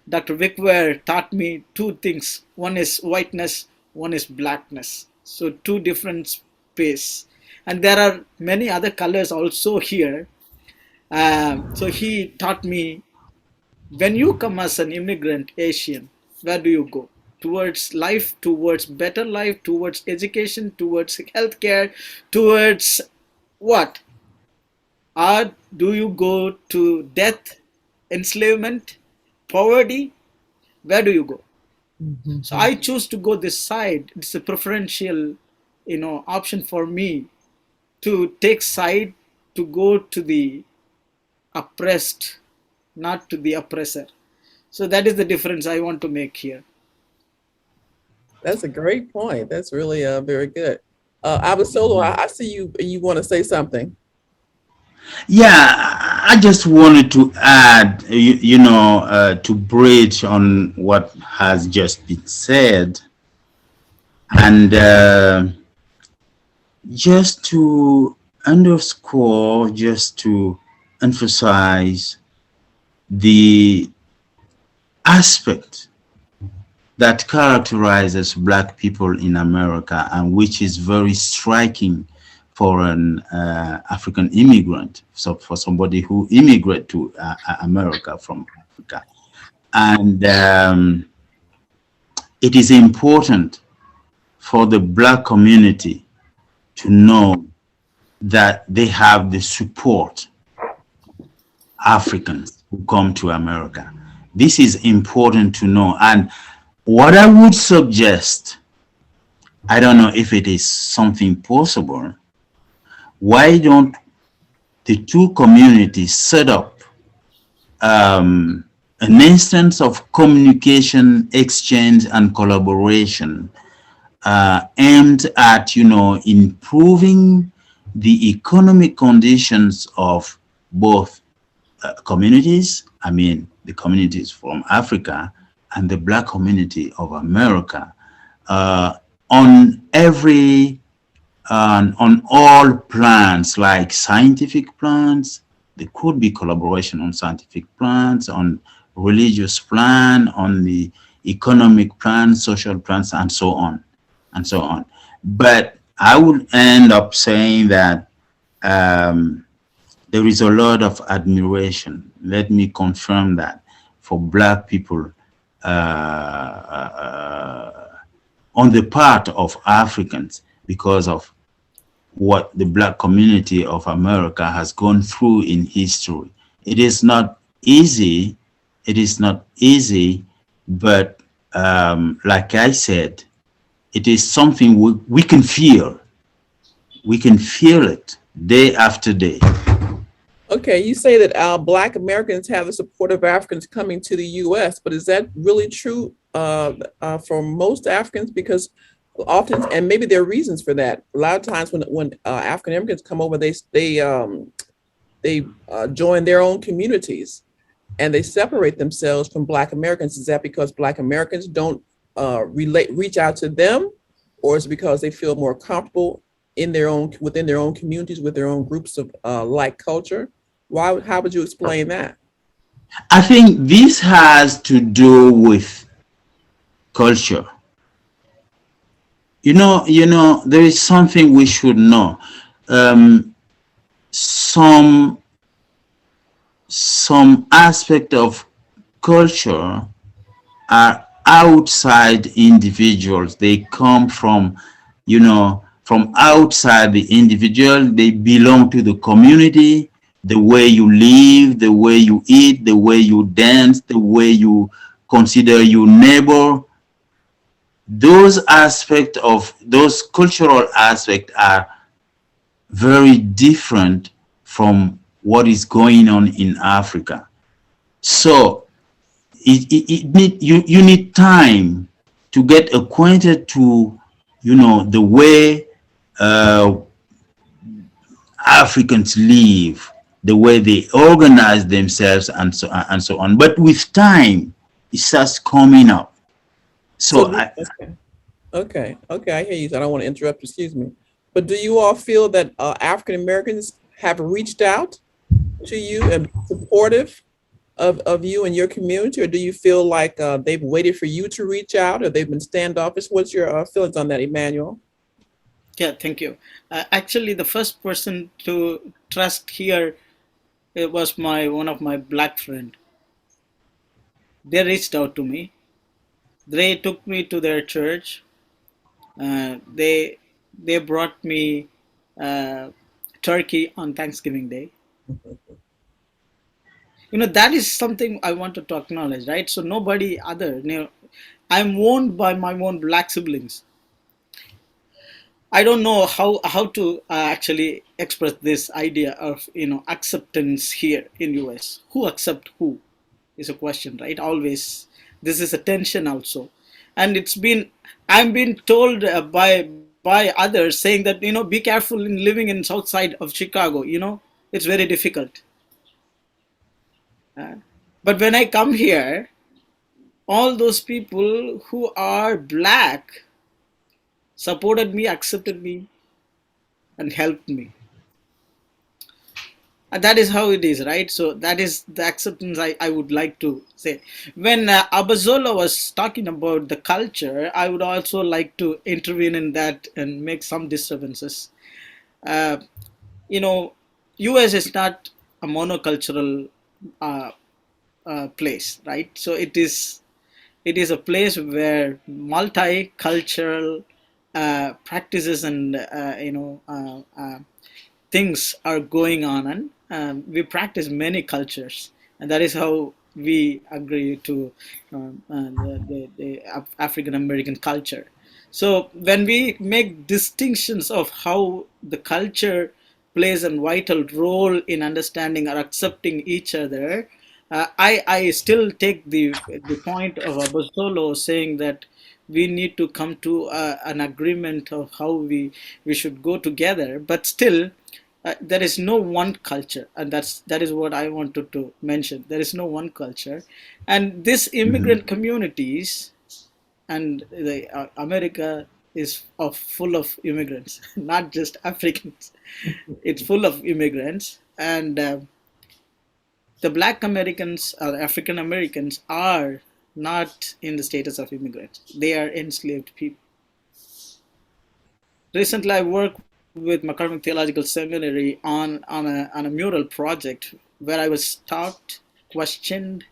Speaker 3: Dr. Vic Ware, taught me two things. One is whiteness, one is blackness. So two different space. And there are many other colors also here. So he taught me, when you come as an immigrant Asian, where do you go? Towards life, towards better life, towards education, towards healthcare, towards what? Or do you go to death, enslavement, poverty? Where do you go? So I choose to go this side. It's a preferential, option for me to take side, to go to the oppressed, not to the oppressor. So that is the difference I want to make here.
Speaker 1: that's a great point. That's really very good. Abisolo, I see you want to say something.
Speaker 4: Yeah, I just wanted to add, to bridge on what has just been said, and just to underscore, just to emphasize the aspect that characterizes Black people in America, and which is very striking for an African immigrant, so for somebody who immigrated to America from Africa. And it is important for the Black community to know that they have the support Africans who come to America. This is important to know. And what I would suggest, I don't know if it is something possible, why don't the two communities set up an instance of communication, exchange, and collaboration aimed at, improving the economic conditions of both communities, I mean, the communities from Africa and the Black community of America, on all plans, like scientific plans. There could be collaboration on scientific plans, on religious plan, on the economic plans, social plans, and so on, and so on. But I would end up saying that there is a lot of admiration let me confirm that, for Black people on the part of Africans, because of what the Black community of America has gone through in history. It is not easy. It is not easy, but like I said, it is something we can feel. We can feel it day after day.
Speaker 1: Okay, you say that Black Americans have the support of Africans coming to the U.S., but is that really true for most Africans? Because often, and maybe there are reasons for that. A lot of times, when African Americans come over, they join their own communities and they separate themselves from Black Americans. Is that because Black Americans don't reach out to them, or is it because they feel more comfortable within their own communities with their own groups of like culture? How would you explain that?
Speaker 4: I think this has to do with culture. There is something we should know. Some aspect of culture are outside individuals. They come from outside the individual. They belong to the community. The way you live, the way you eat, the way you dance, the way you consider your neighbor, those cultural aspects are very different from what is going on in Africa. So you need time to get acquainted to the way Africans live, the way they organize themselves, and so on. But with time, it starts coming up.
Speaker 1: Okay, I hear you. So I don't want to interrupt. Excuse me, but do you all feel that African Americans have reached out to you and been supportive of you and your community, or do you feel like they've waited for you to reach out, or they've been standoffish? What's your feelings on that, Emmanuel?
Speaker 3: Yeah, thank you. Actually, the first person to trust here, it was one of my Black friend. They reached out to me. They took me to their church. They brought me turkey on Thanksgiving Day. That is something I wanted to acknowledge, right? So nobody other. I'm owned by my own Black siblings. I don't know how to actually express this idea of acceptance here in US. Who accept who is a question, right? Always this is a tension also, and I'm being told by others saying that be careful in living in south side of Chicago. It's very difficult. But when I come here, all those people who are Black supported me, accepted me, and helped me. And that is how it is, right? So that is the acceptance I would like to say. When Abisolo was talking about the culture, I would also like to intervene in that and make some disturbances. Uh, US is not a monocultural place, right? So it is a place where multicultural practices and things are going on, and we practice many cultures, and that is how we agree to the African American culture. So when we make distinctions of how the culture plays a vital role in understanding or accepting each other, I still take the point of Abisolo saying that we need to come to an agreement of how we should go together, but still there is no one culture, and that is what I wanted to mention. There is no one culture, and this immigrant communities and the America is full of immigrants, not just Africans. It's full of immigrants, and the Black Americans or African Americans are not in the status of immigrants. They are enslaved people. Recently, I worked with McCormick Theological Seminary on a mural project where I was taught questioned,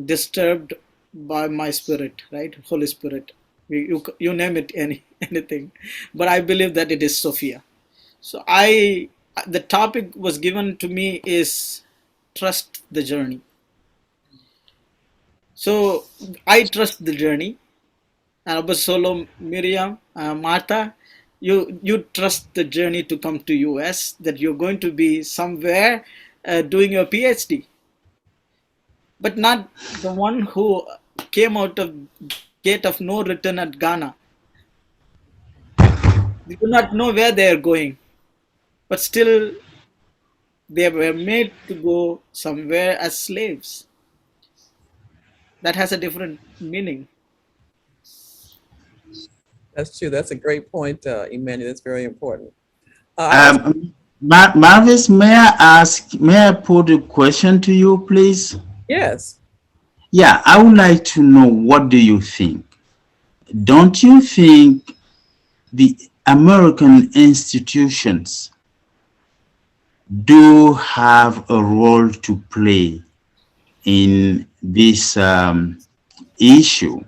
Speaker 3: disturbed by my spirit, right? Holy Spirit. You name it, anything. But I believe that it is Sophia. So the topic was given to me is trust the journey. So I trust the journey. Abisolo, Miriam, Martha, you trust the journey to come to US, that you're going to be somewhere doing your PhD, but not the one who came out of gate of no return at Ghana. They do not know where they are going, but still they were made to go somewhere as slaves. That has a different meaning.
Speaker 1: That's true. That's a great point, Emmanuel. That's very important. I also,
Speaker 4: Marvis, may I put a question to you, please?
Speaker 1: yes.
Speaker 4: Yeah, I would like to know, what do you think? Don't you think the American institutions do have a role to play in this issue?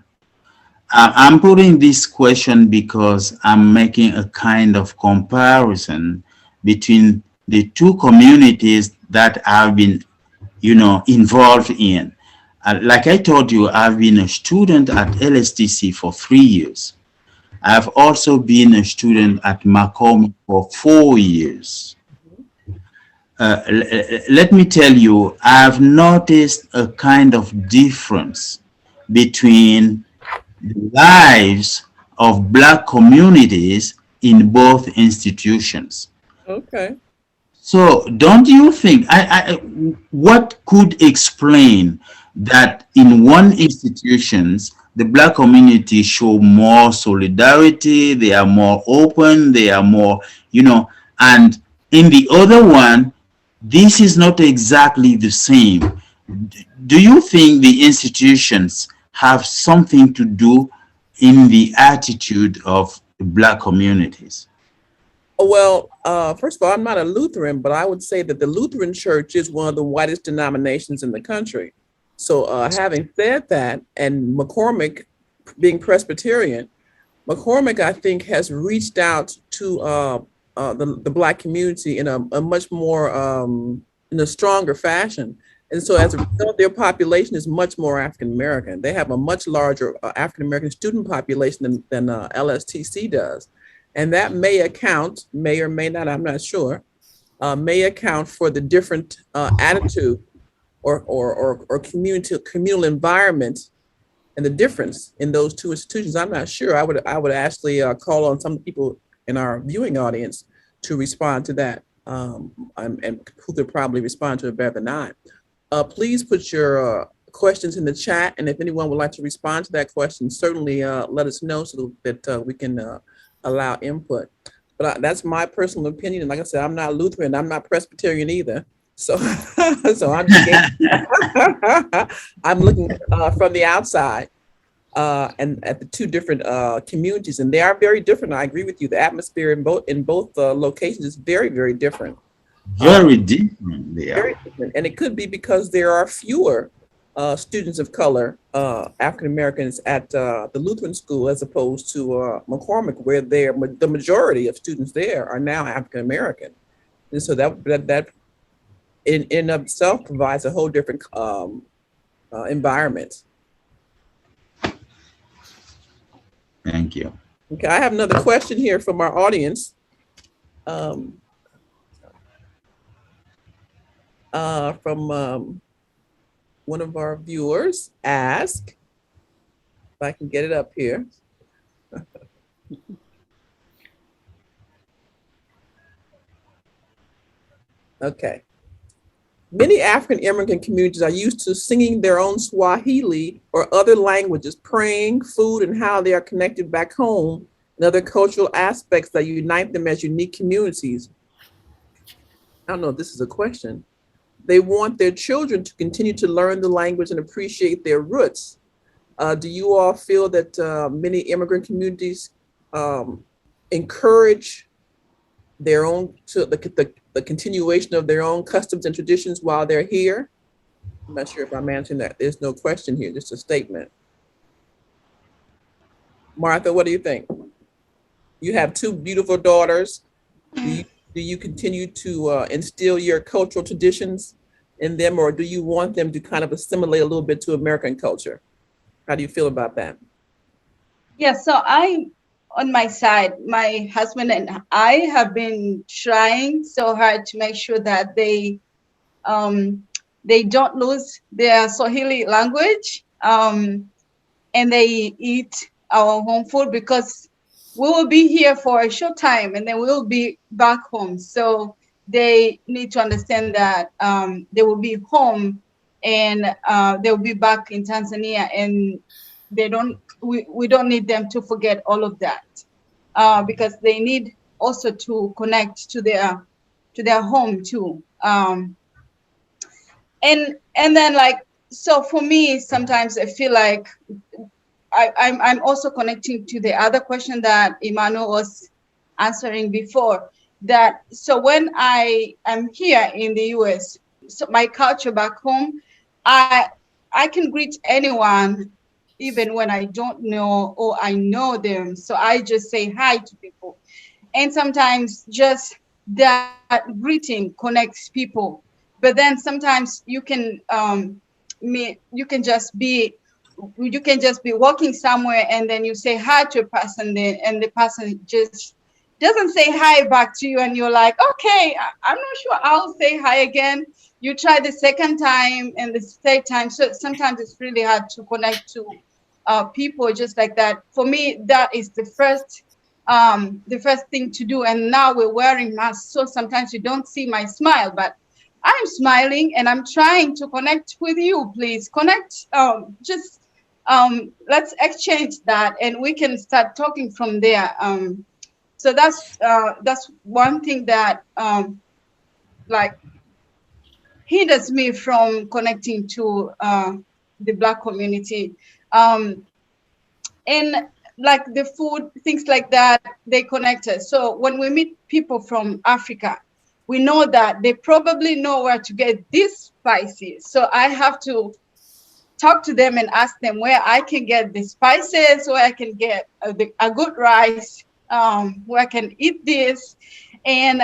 Speaker 4: I'm putting this question because I'm making a kind of comparison between the two communities that I've been, involved in. Like I told you, I've been a student at LSTC for 3 years. I've also been a student at Macomb for 4 years. Let me tell you, I've noticed a kind of difference between the lives of Black communities in both institutions.
Speaker 1: Okay.
Speaker 4: So, don't you think, what could explain that in one institutions, the Black community show more solidarity, they are more open, they are more, and in the other one, this is not exactly the same. Do you think the institutions have something to do in the attitude of the Black communities?
Speaker 1: Well, first of all, I'm not a Lutheran, but I would say that the Lutheran Church is one of the widest denominations in the country. So having said that, and McCormick being Presbyterian, McCormick, I think, has reached out to the Black community in a much more, in a stronger fashion. And so as a result, their population is much more African-American. They have a much larger African-American student population than LSTC does. And that may or may not, I'm not sure, may account for the different attitude or communal environment and the difference in those two institutions. I'm not sure. I would actually call on some people in our viewing audience to respond to that, and who could probably respond to it better than I. Please put your questions in the chat, and if anyone would like to respond to that question, certainly let us know so that we can allow input. But that's my personal opinion, and like I said, I'm not Lutheran, I'm not Presbyterian either. So, so I'm just I'm looking from the outside and at the two different communities, and they are very different. I agree with you. The atmosphere in both locations is very, very different.
Speaker 4: Very different. They are.
Speaker 1: Very different, and it could be because there are fewer students of color, African Americans, at the Lutheran school as opposed to McCormick, where the majority of students there are now African American, and so that in of itself provides a whole different environment.
Speaker 4: Thank you.
Speaker 1: Okay, I have another question here from our audience. From one of our viewers, ask, if I can get it up here. Okay. Many African immigrant communities are used to singing their own Swahili or other languages, praying, food, and how they are connected back home, and other cultural aspects that unite them as unique communities. I don't know if this is a question. They want their children to continue to learn the language and appreciate their roots. Do you all feel that many immigrant communities encourage the continuation of their own customs and traditions while they're here? I'm not sure if I'm answering that. There's no question here, just a statement. Martha, what do you think? You have two beautiful daughters. Do you continue to instill your cultural traditions in them, or do you want them to kind of assimilate a little bit to American culture? How do you feel about that?
Speaker 2: Yeah, so on my side, my husband and I have been trying so hard to make sure that they don't lose their Swahili language, and they eat our home food, because we will be here for a short time and then we'll be back home. So they need to understand that they will be home, and they'll be back in Tanzania, and we don't need them to forget all of that, because they need also to connect to their home too. And then, like, so for me, sometimes I feel like I'm also connecting to the other question that Emmanuel was answering before. That so when I am here in the US, so my culture back home, I can greet anyone even when I don't know or I know them. So I just say hi to people, and sometimes just that greeting connects people. But then sometimes you can just be walking somewhere, and then you say hi to a person there, and the person just doesn't say hi back to you, and you're like, okay, I'm not sure I'll say hi again. You try the second time and the third time. So sometimes it's really hard to connect to people just like that. For me, that is the first thing to do. And now we're wearing masks, so sometimes you don't see my smile, but I'm smiling and I'm trying to connect with you. Please connect. Let's exchange that, and we can start talking from there. So that's one thing that like hinders me from connecting to the Black community. And like the food, things like that, they connect us. So when we meet people from Africa, we know that they probably know where to get these spices. So I have to talk to them and ask them where I can get the spices, where I can get a good rice, where I can eat this. And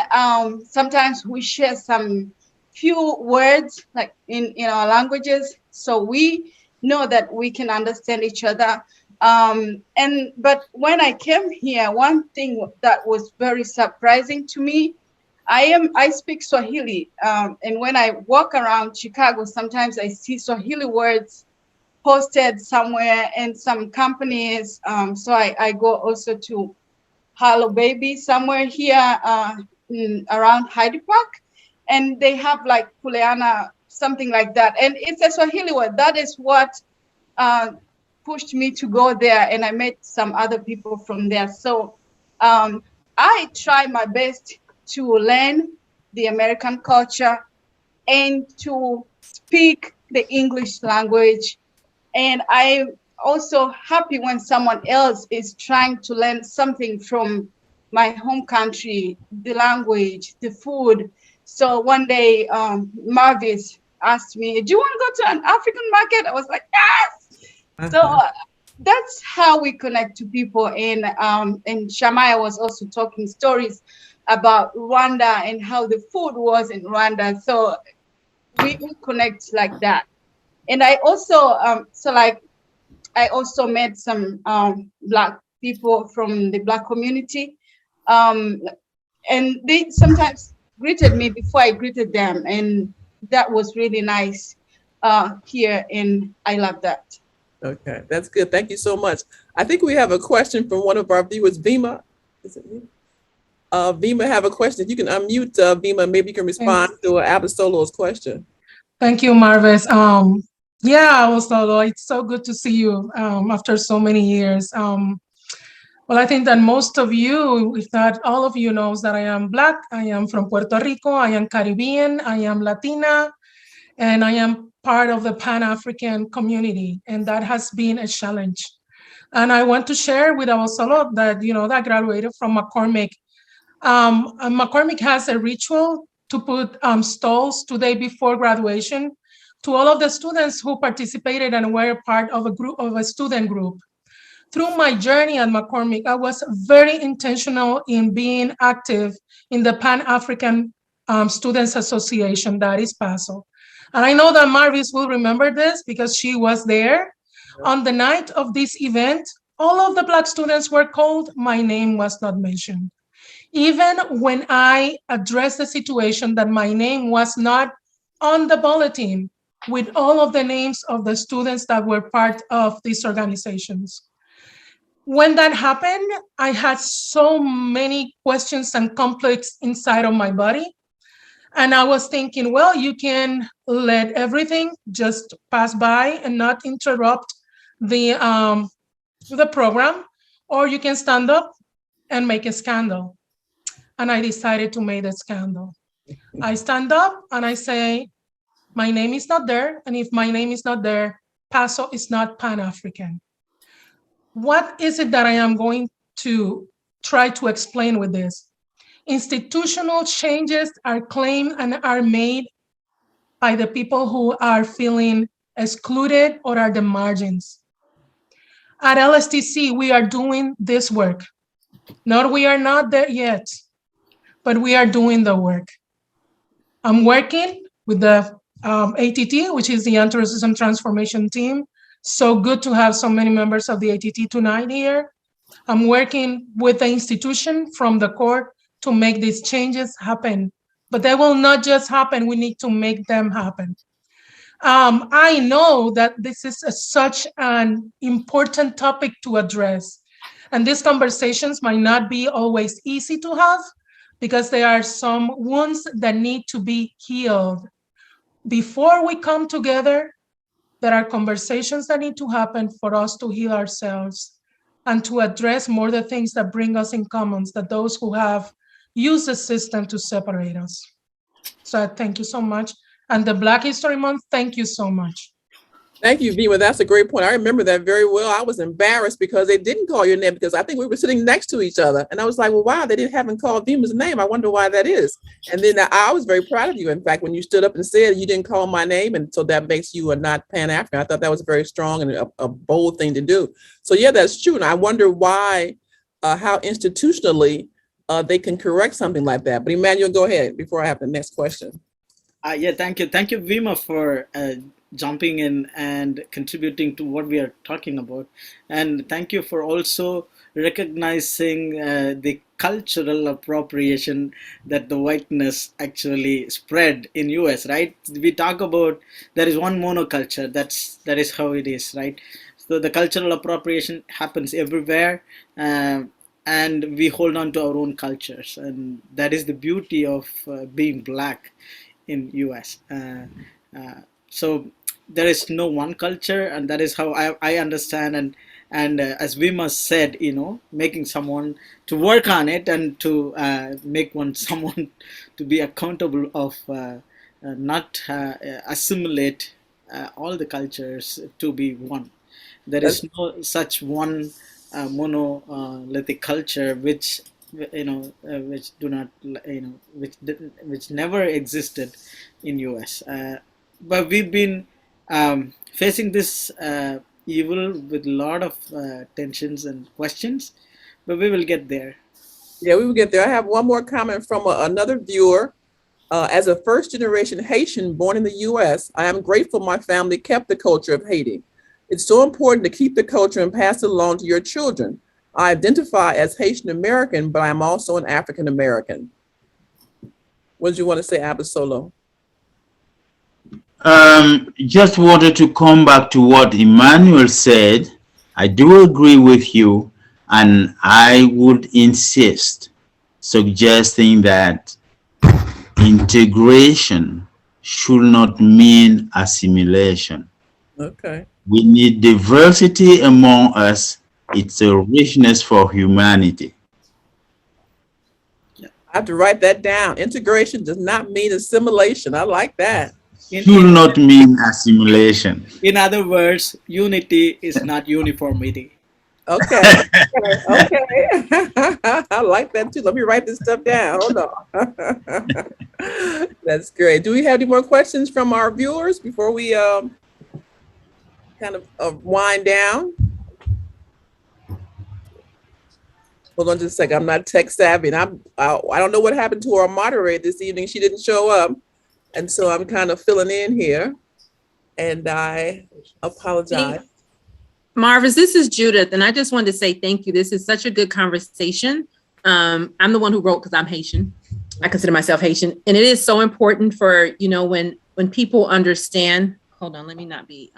Speaker 2: sometimes we share some few words like in our languages, so we know that we can understand each other. But when I came here, one thing that was very surprising to me, I speak Swahili, and when I walk around Chicago, sometimes I see Swahili words posted somewhere in some companies. So I go also to Hello Baby somewhere here around Hyde Park, and they have like Kuleana, something like that, and it's a Swahili word. That is what pushed me to go there, and I met some other people from there. So I try my best to learn the American culture and to speak the English language. And I'm also happy when someone else is trying to learn something from my home country, the language, the food. So one day, Marvis asked me, do you want to go to an African market? I was like, yes. So that's how we connect to people. And Shamaya was also talking stories about Rwanda and how the food was in Rwanda. So we connect like that. And I also, I also met some Black people from the Black community. And they sometimes greeted me before I greeted them. And that was really nice here. And I love that.
Speaker 1: Okay, that's good. Thank you so much. I think we have a question from one of our viewers, Vima. Is it me? Vima have a question. You can unmute Vima. Maybe you can respond to Abisolo's question.
Speaker 5: Thank you, Marvis. Yeah, Abisolo, it's so good to see you after so many years. Well, I think that most of you, if not all of you, knows that I am Black. I am from Puerto Rico. I am Caribbean. I am Latina, and I am part of the Pan-African community, and that has been a challenge. And I want to share with Abisolo that, that I graduated from McCormick. McCormick has a ritual to put stalls 2 days before graduation to all of the students who participated and were part of a student group. Through my journey at McCormick, I was very intentional in being active in the Pan-African Students Association, that is E.pistle. And I know that Marvis will remember this because she was there. On the night of this event, all of the Black students were called. My name was not mentioned. Even when I addressed the situation that my name was not on the bulletin with all of the names of the students that were part of these organizations. When that happened, I had so many questions and conflicts inside of my body. And I was thinking, well, you can let everything just pass by and not interrupt the program, or you can stand up and make a scandal. And I decided to make a scandal. I stand up and I say, my name is not there. And if my name is not there, E.pistle is not Pan-African. What is it that I am going to try to explain with this? Institutional changes are claimed and are made by the people who are feeling excluded or are the margins. At LSTC, we are doing this work. We are not there yet, but we are doing the work. I'm working with the ATT, which is the Anti-Racism Transformation Team. So good to have so many members of the ATT tonight here. I'm working with the institution from the court to make these changes happen. But they will not just happen, we need to make them happen. I know that this is such an important topic to address. And these conversations might not be always easy to have because there are some wounds that need to be healed. Before we come together, there are conversations that need to happen for us to heal ourselves and to address more the things that bring us in common than those who have used the system to separate us. So I thank you so much. And the Black History Month, thank you so much.
Speaker 1: Thank you, Vima. That's a great point. I remember that very well. I was embarrassed because they didn't call your name because I think we were sitting next to each other. And I was like, well, wow, they haven't called Vima's name. I wonder why that is. And then I was very proud of you. In fact, when you stood up and said you didn't call my name, and so that makes you a not Pan-African. I thought that was very strong and a bold thing to do. So yeah, that's true. And I wonder why, how institutionally they can correct something like that. But Emmanuel, go ahead before I have the next question.
Speaker 3: Yeah, thank you. Thank you, Vima, for jumping in and contributing to what we are talking about. And thank you for also recognizing the cultural appropriation that the whiteness actually spread in US, right? We talk about there is one monoculture, that is how it is, right? So the cultural appropriation happens everywhere, and we hold on to our own cultures, and that is the beauty of being Black in US. So there is no one culture, and that is how I understand. And as Vima said, making someone to work on it and to make someone to be accountable of not assimilate all the cultures to be one. There is no such one monolithic culture which do not, which never existed in US. But we've been facing this evil with a lot of tensions and questions, but we will get there.
Speaker 1: Yeah, we will get there. I have one more comment from another viewer. As a first-generation Haitian born in the US, I am grateful my family kept the culture of Haiti. It's so important to keep the culture and pass it along to your children. I identify as Haitian American, but I'm also an African American. What did you want to say, Abisolo?
Speaker 4: Just wanted to come back to what Emmanuel said. I do agree with you, and I would insist, suggesting that integration should not mean assimilation.
Speaker 1: Okay.
Speaker 4: We need diversity among us. It's a richness for humanity.
Speaker 1: I have to write that down. Integration does not mean assimilation. I like that.
Speaker 4: Should not mean assimilation.
Speaker 3: In other words, unity is not uniformity.
Speaker 1: Okay. Okay. I like that too. Let me write this stuff down. Hold on. That's great. Do we have any more questions from our viewers before we kind of wind down? Hold on just a second. I'm not tech savvy, and I don't know what happened to our moderator this evening. She didn't show up, and so I'm kind of filling in here, and I apologize.
Speaker 6: Marvis, this is Judith, and I just wanted to say thank you. This is such a good conversation. I'm the one who wrote because I'm Haitian. I consider myself Haitian, and it is so important for, you know, when people understand. Hold on, let me not be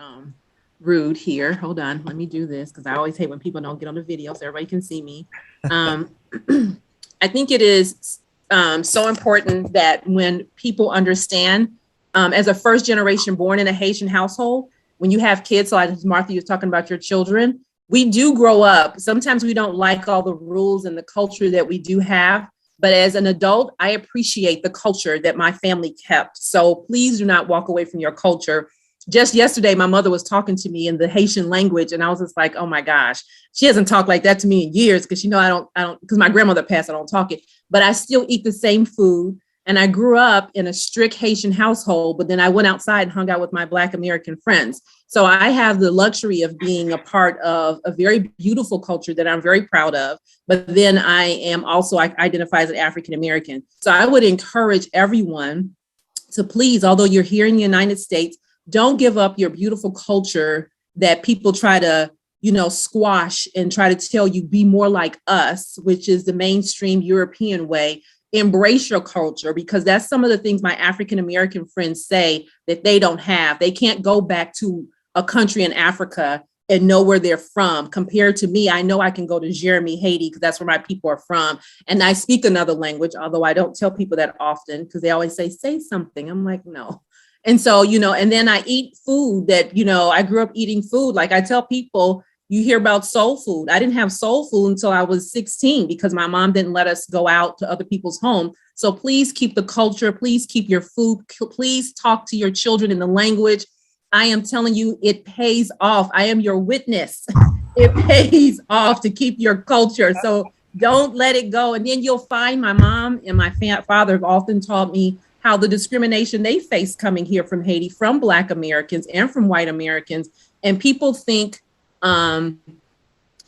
Speaker 6: rude here. Hold on, let me do this because I always hate when people don't get on the video so everybody can see me. I think it is so important that when people understand, as a first generation born in a Haitian household, when you have kids, so as Martha, you was talking about your children, we do grow up. Sometimes we don't like all the rules and the culture that we do have. But as an adult, I appreciate the culture that my family kept. So please do not walk away from your culture. Just yesterday, my mother was talking to me in the Haitian language, and I was just like, oh my gosh, she hasn't talked like that to me in years because she know I don't, because my grandmother passed, I don't talk it, but I still eat the same food. And I grew up in a strict Haitian household, but then I went outside and hung out with my Black American friends. So I have the luxury of being a part of a very beautiful culture that I'm very proud of. But then I am also, I identify as an African American. So I would encourage everyone to please, although you're here in the United States, don't give up your beautiful culture that people try to, you know, squash and try to tell you be more like us, which is the mainstream European way. Embrace your culture, because that's some of the things my African American friends say that they don't have. They can't go back to a country in Africa and know where they're from. Compared to me, I know I can go to Jeremy, Haiti, because that's where my people are from. And I speak another language, although I don't tell people that often because they always say something. I'm like, no. And so, you know, and then I eat food that, you know, I grew up eating food. Like I tell people, you hear about soul food. I didn't have soul food until I was 16 because my mom didn't let us go out to other people's home. So please keep the culture. Please keep your food. Please talk to your children in the language. I am telling you, it pays off. I am your witness. It pays off to keep your culture. So don't let it go. And then you'll find my mom and my father have often taught me how the discrimination they face coming here from Haiti, from Black Americans and from white Americans. And people think,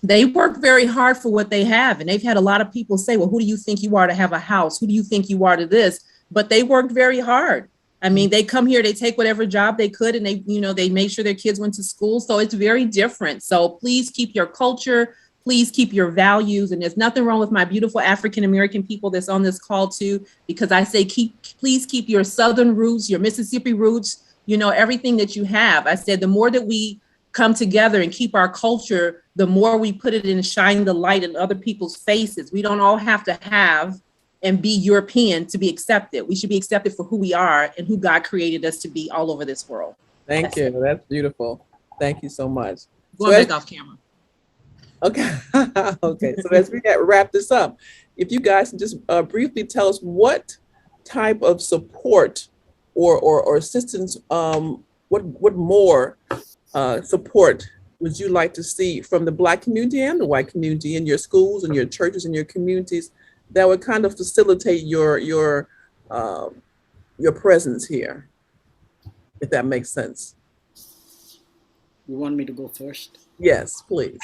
Speaker 6: they work very hard for what they have. And they've had a lot of people say, well, who do you think you are to have a house? Who do you think you are to this? But they worked very hard. I mean, they come here, they take whatever job they could, and they, you know, they made sure their kids went to school. So it's very different. So please keep your culture. Please keep your values. And there's nothing wrong with my beautiful African-American people that's on this call too, because I say, please keep your Southern roots, your Mississippi roots, you know, everything that you have. I said, the more that we come together and keep our culture, the more we put it in, shine the light in other people's faces. We don't all have to have and be European to be accepted. We should be accepted for who we are and who God created us to be all over this world.
Speaker 1: Thank you. That's beautiful. Thank you so much.
Speaker 6: Going back off camera.
Speaker 1: Okay. Okay. So as we wrap this up, if you guys can just briefly tell us what type of support or assistance, what more support would you like to see from the Black community and the white community in your schools and your churches and your communities that would kind of facilitate your presence here, if that makes sense?
Speaker 3: You want me to go first?
Speaker 1: Yes, please.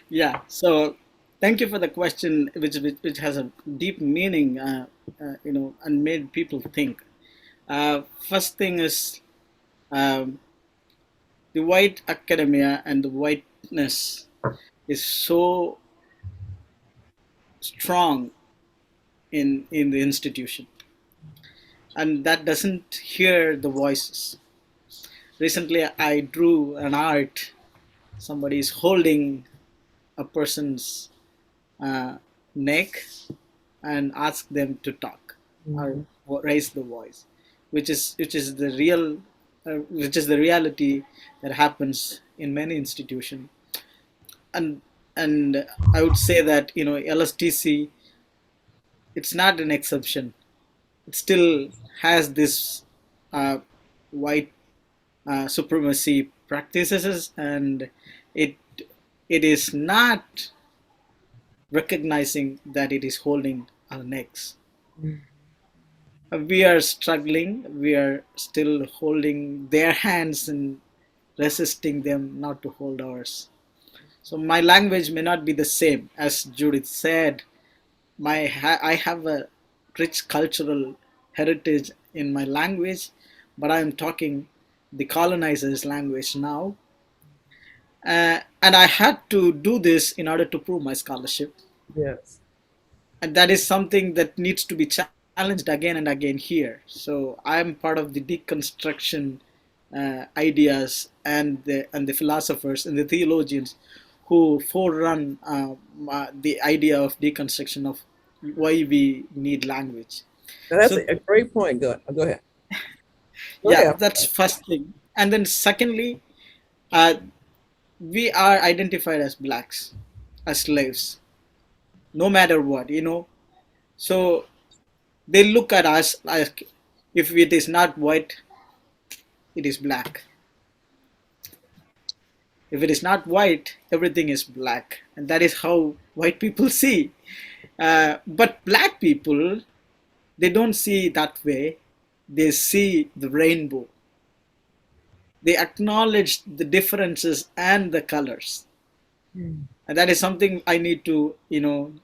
Speaker 3: Yeah. So thank you for the question, which has a deep meaning, you know, and made people think. First thing is, the white academia and the whiteness is so strong in the institution, and that doesn't hear the voices. Recently, I drew an art. Somebody is holding a person's neck and ask them to talk or raise the voice, which is the real, which is the reality that happens in many institutions. And I would say that, you know, LSTC, it's not an exception. It still has this white supremacy practices, and it it is not recognizing that it is holding our necks. We are struggling, we are still holding their hands and resisting them not to hold ours. So my language may not be the same. As Judith said, I have a rich cultural heritage in my language, but I am talking the colonizers' language now. And I had to do this in order to prove my scholarship.
Speaker 1: Yes.
Speaker 3: And that is something that needs to be challenged again and again here. So I'm part of the deconstruction ideas and the philosophers and the theologians who forerun the idea of deconstruction of why we need language.
Speaker 1: Now, that's
Speaker 3: So
Speaker 1: a great point. Go ahead. Go
Speaker 3: yeah,
Speaker 1: ahead.
Speaker 3: that's first thing. And then secondly, uh, we are identified as blacks, as slaves, no matter what, you know. So they look at us like if it is not white, it is black. If it is not white, everything is black. And that is how white people see. But black people, they don't see that way. They see the rainbow. They acknowledge the differences and the colors. And that is something I need to,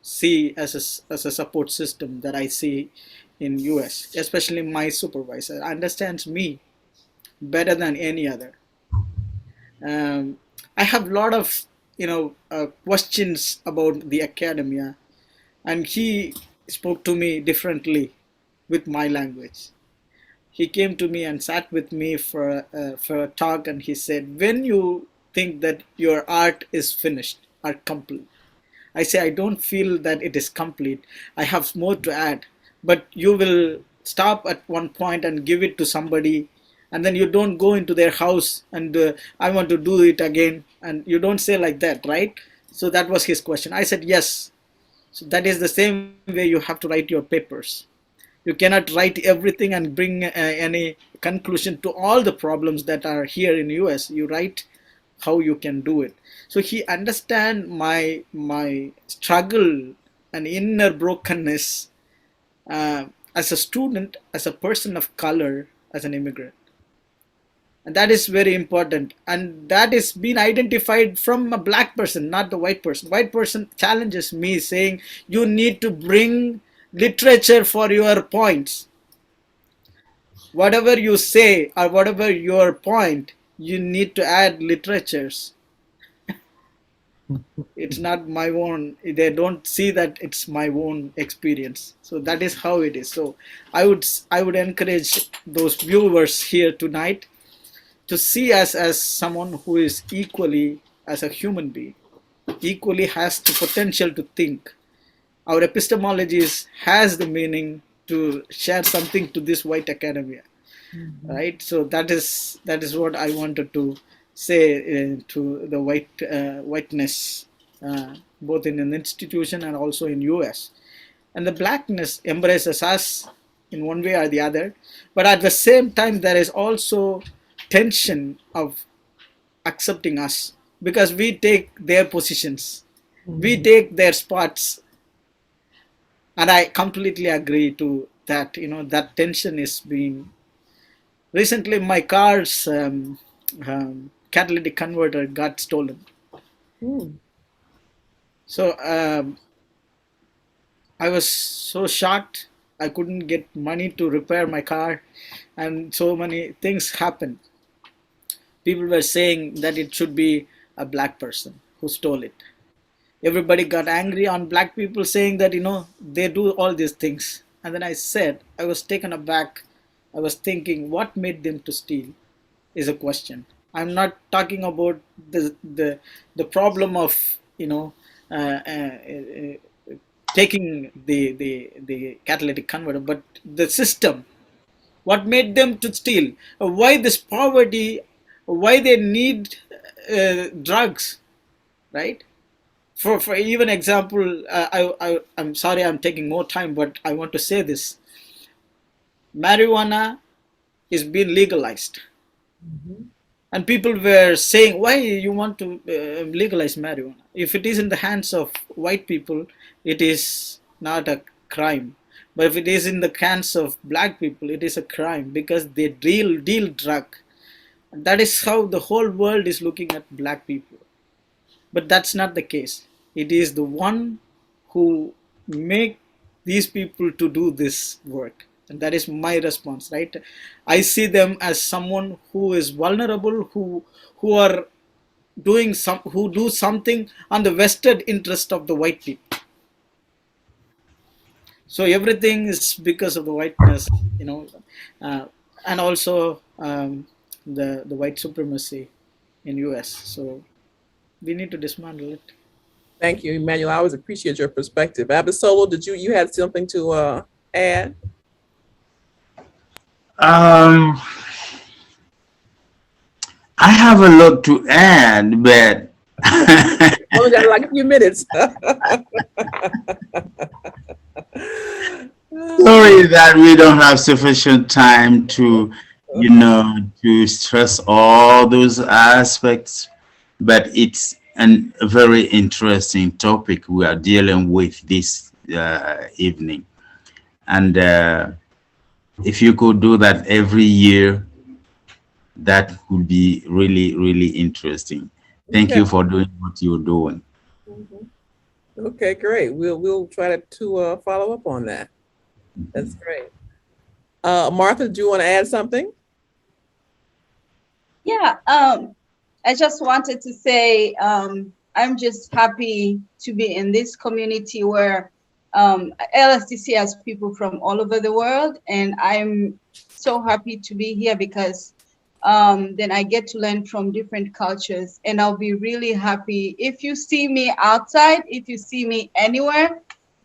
Speaker 3: see as a support system that I see in US, especially my supervisor understands me better than any other. Um, I have a lot of questions about the academia, and he spoke to me differently with my language. He came to me and sat with me for a talk, and he said, "When you think that your art is finished or complete?" I say, I don't feel that it is complete. I have more to add. But you will stop at one point and give it to somebody, and then you don't go into their house and I want to do it again. And you don't say like that, right? So that was his question. I said, yes. So that is the same way you have to write your papers. You cannot write everything and bring any conclusion to all the problems that are here in US. You write how you can do it. So he understand my struggle and inner brokenness as a student, as a person of color, as an immigrant. And that is very important, and that is being identified from a black person, not the white person. White person challenges me saying, you need to bring literature for your points. Whatever you say or whatever your point, you need to add literatures. It's not my own, they don't see that it's my own experience. So that is how it is. So I would encourage those viewers here tonight to see us as someone who is equally, as a human being, equally has the potential to think. Our epistemology has the meaning to share something to this white academia, right? So that is what I wanted to say to the whiteness, both in an institution and also in US. And the blackness embraces us in one way or the other, but at the same time there is also tension of accepting us, because we take their positions, we take their spots. And I completely agree to that. That tension is being. Recently my car's catalytic converter got stolen. So I was so shocked. I couldn't get money to repair my car, and so many things happened. People were saying that it should be a black person who stole it. Everybody got angry on black people, saying that they do all these things. And then I said, I was taken aback. I was thinking, what made them to steal is a question. I'm not talking about the problem of taking the catalytic converter, but the system. What made them to steal? Why this poverty? Why they need drugs, right? For even example, I'm sorry I'm taking more time, but I want to say this. Marijuana is being legalized. And people were saying, why you want to legalize marijuana? If it is in the hands of white people, it is not a crime. But if it is in the hands of black people, it is a crime because they deal drug. And that is how the whole world is looking at black people. But that's not the case. It is the one who make these people to do this work. And that is my response, right? I see them as someone who is vulnerable, who are who do something on the vested interest of the white people. So everything is because of the whiteness, and also the white supremacy in US. So we need to dismantle it.
Speaker 1: Thank you, Emmanuel. I always appreciate your perspective. Abisolo, did you had something to add?
Speaker 4: I have a lot to add, but
Speaker 1: Only got like a few minutes.
Speaker 4: sorry that we don't have sufficient time to, to stress all those aspects. But it's a very interesting topic we are dealing with this evening. And if you could do that every year, that would be really, really interesting. Thank you for doing what you're doing.
Speaker 1: Okay, great. We'll try to follow up on that. That's great. Martha, do you want to add something?
Speaker 2: Yeah, I just wanted to say I'm just happy to be in this community where LSTC has people from all over the world, and I'm so happy to be here because then I get to learn from different cultures, and I'll be really happy if you see me outside, if you see me anywhere,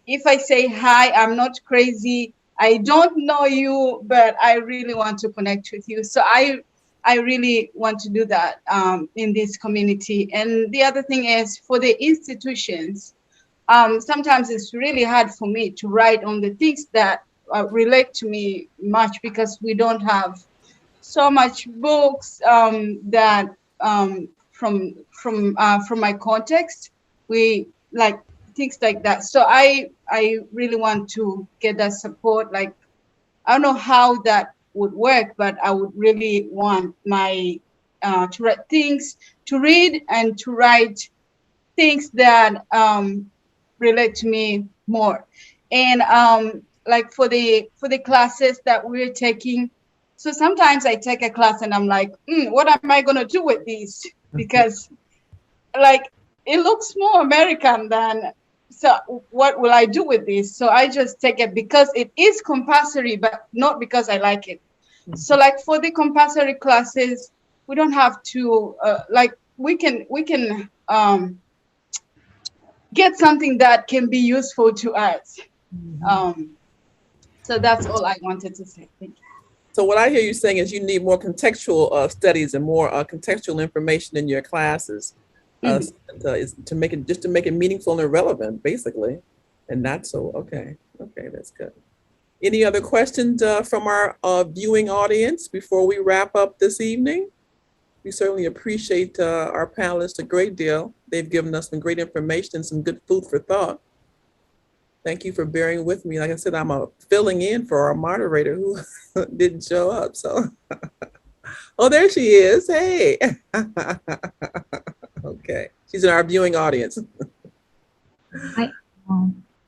Speaker 2: if I say hi, I'm not crazy. I don't know you, but I really want to connect with you. So I really want to do that in this community. And the other thing is for the institutions, sometimes it's really hard for me to write on the things that relate to me much because we don't have so much books that from my context, we like things like that. So I really want to get that support. Like, I don't know how that would work, but I would really want my to write things, to read and to write things that relate to me more. And like for the classes that we're taking, so sometimes I take a class and I'm like, what am I gonna do with these? Because like it looks more American than, so what will I do with this? So I just take it because it is compulsory, but not because I like it. So like for the compulsory classes, we don't have to like we can get something that can be useful to us. So that's all I wanted to say. Thank you.
Speaker 1: So what I hear you saying is you need more contextual studies and more contextual information in your classes to make it meaningful and relevant, basically, and not so. Okay, that's good. Any other questions from our viewing audience before we wrap up this evening? We certainly appreciate our panelists a great deal. They've given us some great information and some good food for thought. Thank you for bearing with me. Like I said, I'm filling in for our moderator who didn't show up. So, oh, there she is. Hey. Okay, she's in our viewing audience.
Speaker 7: Hi.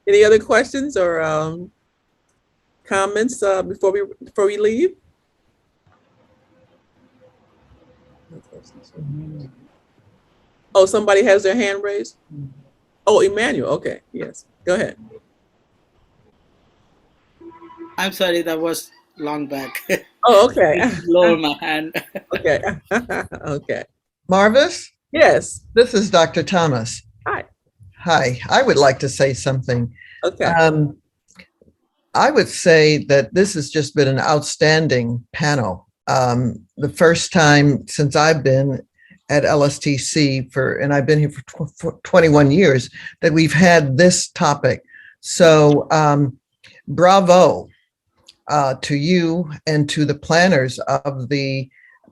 Speaker 1: Any other questions or comments before we leave? Oh, somebody has their hand raised. Oh, Emmanuel. Okay, yes, go ahead.
Speaker 3: I'm sorry, that was long back.
Speaker 1: Oh, okay.
Speaker 3: Lower my hand.
Speaker 1: Okay. Okay.
Speaker 8: Marvis?
Speaker 1: Yes.
Speaker 8: This is Dr. Thomas.
Speaker 1: Hi.
Speaker 8: Hi. I would like to say something.
Speaker 1: Okay.
Speaker 8: I would say that this has just been an outstanding panel. The first time since I've been at LSTC and I've been here for 21 years, that we've had this topic. So bravo to you and to the planners of the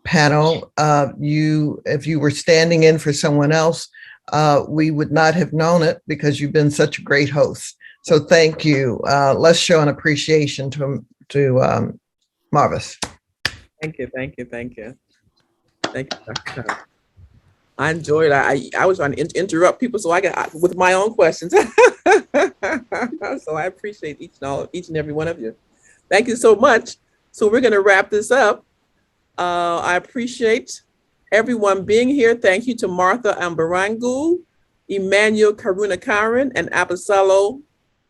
Speaker 8: panel. If you were standing in for someone else, we would not have known it because you've been such a great host. So thank you. Let's show an appreciation to Marvis.
Speaker 1: Thank you, thank you, thank you. Thank you, Dr. Carter. I enjoyed it. I was trying to interrupt people so I got with my own questions. So I appreciate each and every one of you. Thank you so much. So we're going to wrap this up. I appreciate everyone being here. Thank you to Martha Amberangu, Emmanuel Karuna Karen, and Abisolo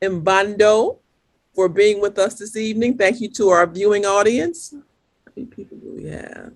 Speaker 1: Embando for being with us this evening. Thank you to our viewing audience. How many people do we have?